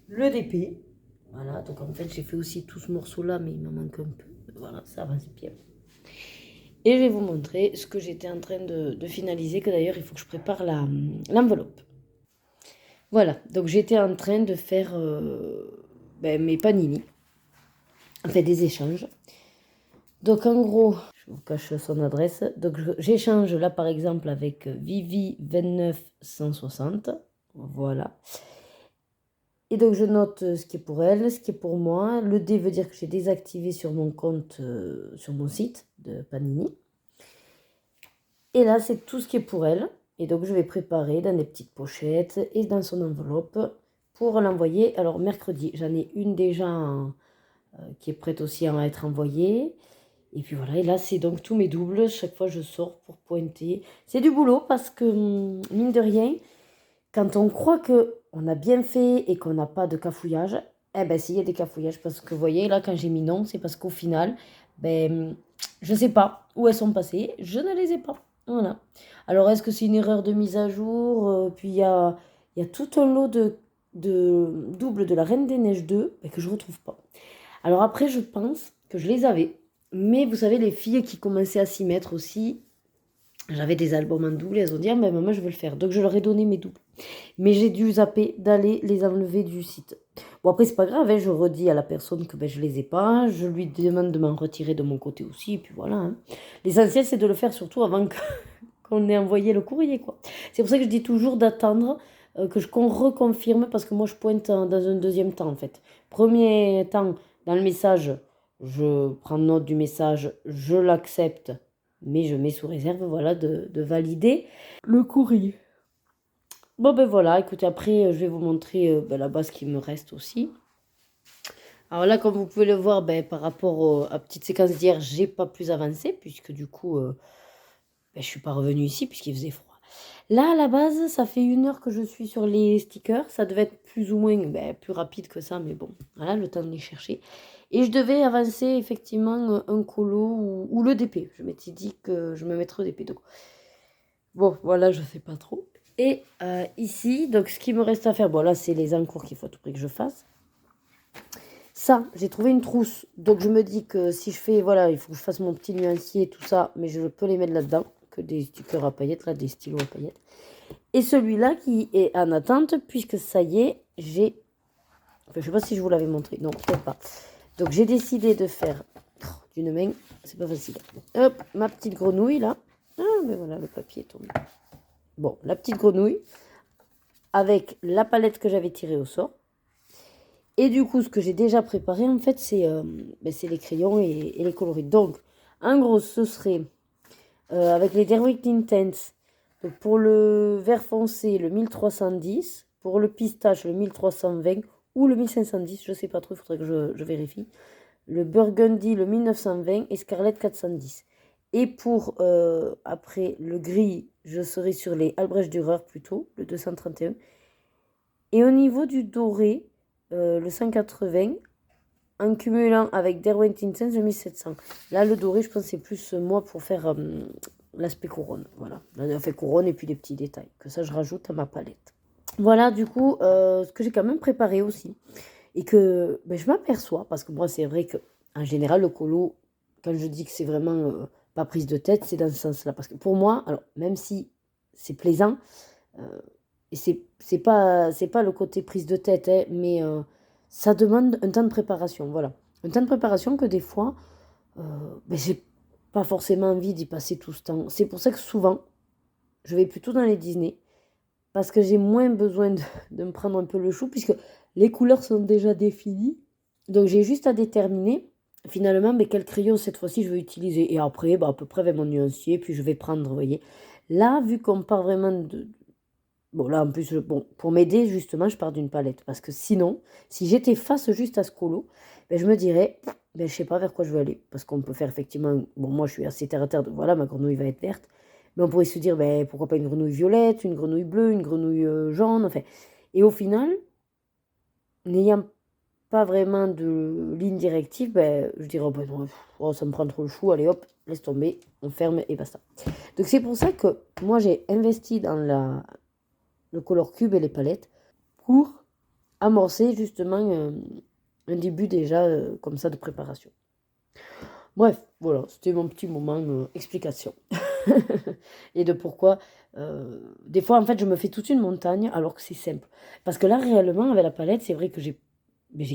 Speaker 1: le DP. Voilà, donc en fait j'ai fait aussi tout ce morceau là, mais il me manque un peu. Voilà, ça avance bien. Et je vais vous montrer ce que j'étais en train de finaliser, que d'ailleurs il faut que je prépare l'enveloppe. Voilà, donc j'étais en train de faire mes panini, enfin des échanges. Donc en gros, je vous cache son adresse, donc j'échange là par exemple avec Vivi 29160, voilà. Et donc je note ce qui est pour elle, ce qui est pour moi. Le D veut dire que j'ai désactivé sur mon compte, sur mon site de Panini. Et là c'est tout ce qui est pour elle. Et donc je vais préparer dans des petites pochettes et dans son enveloppe pour l'envoyer. Alors mercredi, j'en ai une déjà qui est prête aussi à être envoyée. Et puis voilà, et là c'est donc tous mes doubles. Chaque fois je sors pour pointer. C'est du boulot parce que mine de rien, quand on croit qu'on a bien fait et qu'on n'a pas de cafouillage, eh ben si, il y a des cafouillages. Parce que vous voyez, là, quand j'ai mis non, c'est parce qu'au final, je ne sais pas où elles sont passées. Je ne les ai pas. Voilà. Alors, est-ce que c'est une erreur de mise à jour? Puis, il y a tout un lot de doubles de la Reine des Neiges 2 que je ne retrouve pas. Alors après, je pense que je les avais. Mais vous savez, les filles qui commençaient à s'y mettre aussi, j'avais des albums en double et elles ont dit « Ah, mais maman, je veux le faire ». Donc, je leur ai donné mes doubles. Mais j'ai dû zapper d'aller les enlever du site. Bon, après, c'est pas grave, hein, je redis à la personne que je les ai pas. Je lui demande de m'en retirer de mon côté aussi. Et puis voilà. Hein. L'essentiel, c'est de le faire surtout avant qu'on ait envoyé le courrier, quoi. C'est pour ça que je dis toujours d'attendre qu'on reconfirme, parce que moi, je pointe dans un deuxième temps, en fait. Premier temps, dans le message, je prends note du message, je l'accepte, mais je mets sous réserve, voilà, de valider le courrier. Bon ben voilà, écoutez, après je vais vous montrer la base qui me reste aussi. Alors là, comme vous pouvez le voir, par rapport à la petite séquence d'hier, j'ai pas plus avancé, puisque du coup, je suis pas revenue ici, puisqu'il faisait froid. Là, à la base, ça fait 1 heure que je suis sur les stickers. Ça devait être plus ou moins plus rapide que ça, mais bon, voilà, le temps de les chercher. Et je devais avancer effectivement un colo ou le DP. Je m'étais dit que je me mettrais au DP. Donc, bon, voilà, je sais pas trop. Et ici, donc ce qui me reste à faire, bon là c'est les encours qu'il faut à tout prix que je fasse. Ça, j'ai trouvé une trousse, donc je me dis que si je fais, voilà, il faut que je fasse mon petit nuancier et tout ça, mais je peux les mettre là-dedans, que des stickers à paillettes, là, des stylos à paillettes. Et celui-là qui est en attente, puisque ça y est, j'ai, enfin je sais pas si je vous l'avais montré, non peut-être pas. Donc j'ai décidé de faire, d'une main, c'est pas facile. Hop, ma petite grenouille là, ah mais voilà, le papier est tombé. Bon, la petite grenouille avec la palette que j'avais tirée au sort. Et du coup, ce que j'ai déjà préparé, en fait, c'est les crayons et les coloris. Donc, en gros, ce serait avec les Derwent Intense. Donc, pour le vert foncé, le 1310. Pour le pistache, le 1320 ou le 1510. Je ne sais pas trop, il faudrait que je vérifie. Le burgundy, le 1920 et Scarlett 410. Et pour, après, le gris, je serai sur les Albrecht Dürer plutôt, le 231. Et au niveau du doré, le 180, en cumulant avec Derwent Intense, le 1700. Là, le doré, je pense que c'est plus moi pour faire l'aspect couronne. Voilà, fait couronne et puis des petits détails. Que ça, je rajoute à ma palette. Voilà, du coup, ce que j'ai quand même préparé aussi. Et que je m'aperçois, parce que moi, c'est vrai qu'en général, le colo, quand je dis que c'est vraiment... pas prise de tête, c'est dans ce sens-là. Parce que pour moi, alors même si c'est plaisant, et c'est pas le côté prise de tête, hein, mais ça demande un temps de préparation, voilà. Un temps de préparation que des fois, j'ai pas forcément envie d'y passer tout ce temps. C'est pour ça que souvent, je vais plutôt dans les Disney, parce que j'ai moins besoin de me prendre un peu le chou, puisque les couleurs sont déjà définies. Donc j'ai juste à déterminer finalement quel crayon cette fois-ci je vais utiliser. Et après, à peu près avec mon nuancier, puis je vais prendre, vous voyez. Là, vu qu'on part vraiment Bon, là, en plus, bon, pour m'aider, justement, je pars d'une palette. Parce que sinon, si j'étais face juste à ce colo, ben, je me dirais, ben, je sais pas vers quoi je veux aller. Parce qu'on peut faire effectivement... Bon, moi, je suis assez terre à terre, donc voilà, ma grenouille va être verte. Mais on pourrait se dire, ben, pourquoi pas une grenouille violette, une grenouille bleue, une grenouille jaune, enfin... Et au final, n'ayant pas vraiment de ligne directive, ben, je dirais, oh, ben non, oh, ça me prend trop le chou, allez hop, laisse tomber, on ferme et basta. Donc c'est pour ça que moi j'ai investi dans le color cube et les palettes pour amorcer justement un début déjà comme ça de préparation. Bref, voilà, c'était mon petit moment explication. Et de pourquoi, des fois en fait je me fais toute une montagne alors que c'est simple. Parce que là réellement avec la palette, c'est vrai que j'ai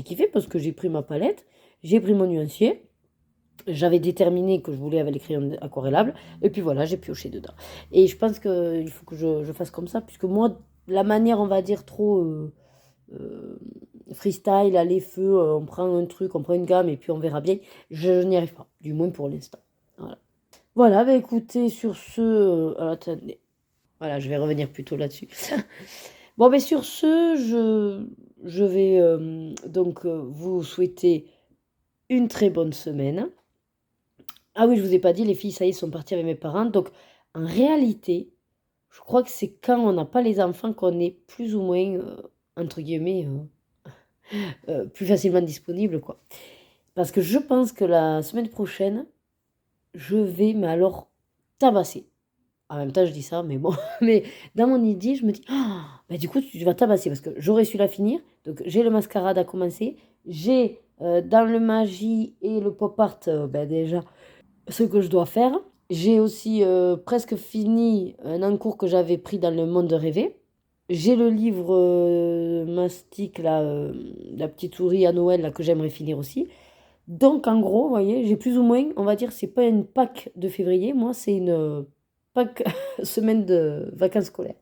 Speaker 1: kiffé parce que j'ai pris ma palette, j'ai pris mon nuancier, j'avais déterminé que je voulais avec les crayons aquarellables, et puis voilà, j'ai pioché dedans. Et je pense qu'il faut que je fasse comme ça, puisque moi, la manière, on va dire, trop freestyle, à les feux, on prend un truc, on prend une gamme, et puis on verra bien, je n'y arrive pas, du moins pour l'instant. Voilà, voilà, bah écoutez, sur ce... attendez, voilà, je vais revenir plutôt là-dessus. Bon, mais sur ce, je vais donc vous souhaiter une très bonne semaine. Ah oui, je vous ai pas dit, les filles, ça y est, sont parties avec mes parents. Donc, en réalité, je crois que c'est quand on n'a pas les enfants qu'on est plus ou moins, entre guillemets, plus facilement disponible, quoi. Parce que je pense que la semaine prochaine, je vais, mais alors, tabasser. En même temps, je dis ça, mais bon. Mais dans mon idée, je me dis, ah, bah, du coup, tu vas tabasser parce que j'aurais su la finir. Donc, j'ai le mascarade à commencer. J'ai dans le magie et le pop art, bah, déjà, ce que je dois faire. J'ai aussi presque fini un encours que j'avais pris dans le monde rêvé. J'ai le livre mastic, là, la petite souris à Noël, là, que j'aimerais finir aussi. Donc, en gros, vous voyez, j'ai plus ou moins, on va dire, c'est pas une Pâques de février, moi, c'est une Pâques semaine de vacances scolaires.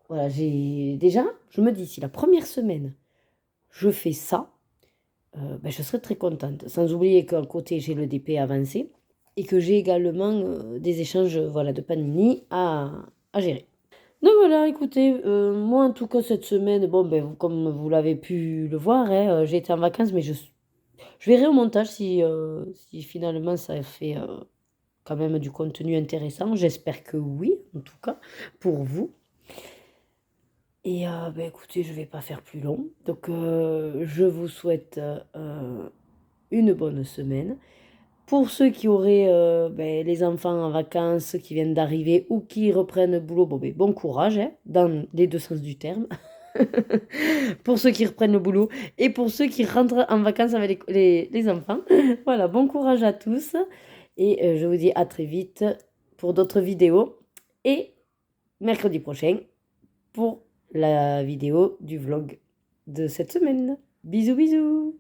Speaker 1: Voilà, j'ai déjà, je me dis, si la première semaine, je fais ça, ben, je serai très contente. Sans oublier qu'à côté, j'ai le DP avancé et que j'ai également des échanges voilà, de Panini à gérer. Donc voilà, écoutez, moi en tout cas cette semaine, bon ben comme vous l'avez pu le voir, hein, j'ai été en vacances, mais je verrai au montage si finalement ça fait quand même du contenu intéressant. J'espère que oui, en tout cas, pour vous. Et ben écoutez, je ne vais pas faire plus long. Donc je vous souhaite une bonne semaine. Pour ceux qui auraient ben, les enfants en vacances, qui viennent d'arriver ou qui reprennent le boulot, bon, ben, bon courage, hein, dans les deux sens du terme. Pour ceux qui reprennent le boulot et pour ceux qui rentrent en vacances avec les enfants. Voilà, bon courage à tous. Et je vous dis à très vite pour d'autres vidéos. Et mercredi prochain pour la vidéo du vlog de cette semaine. Bisous, bisous!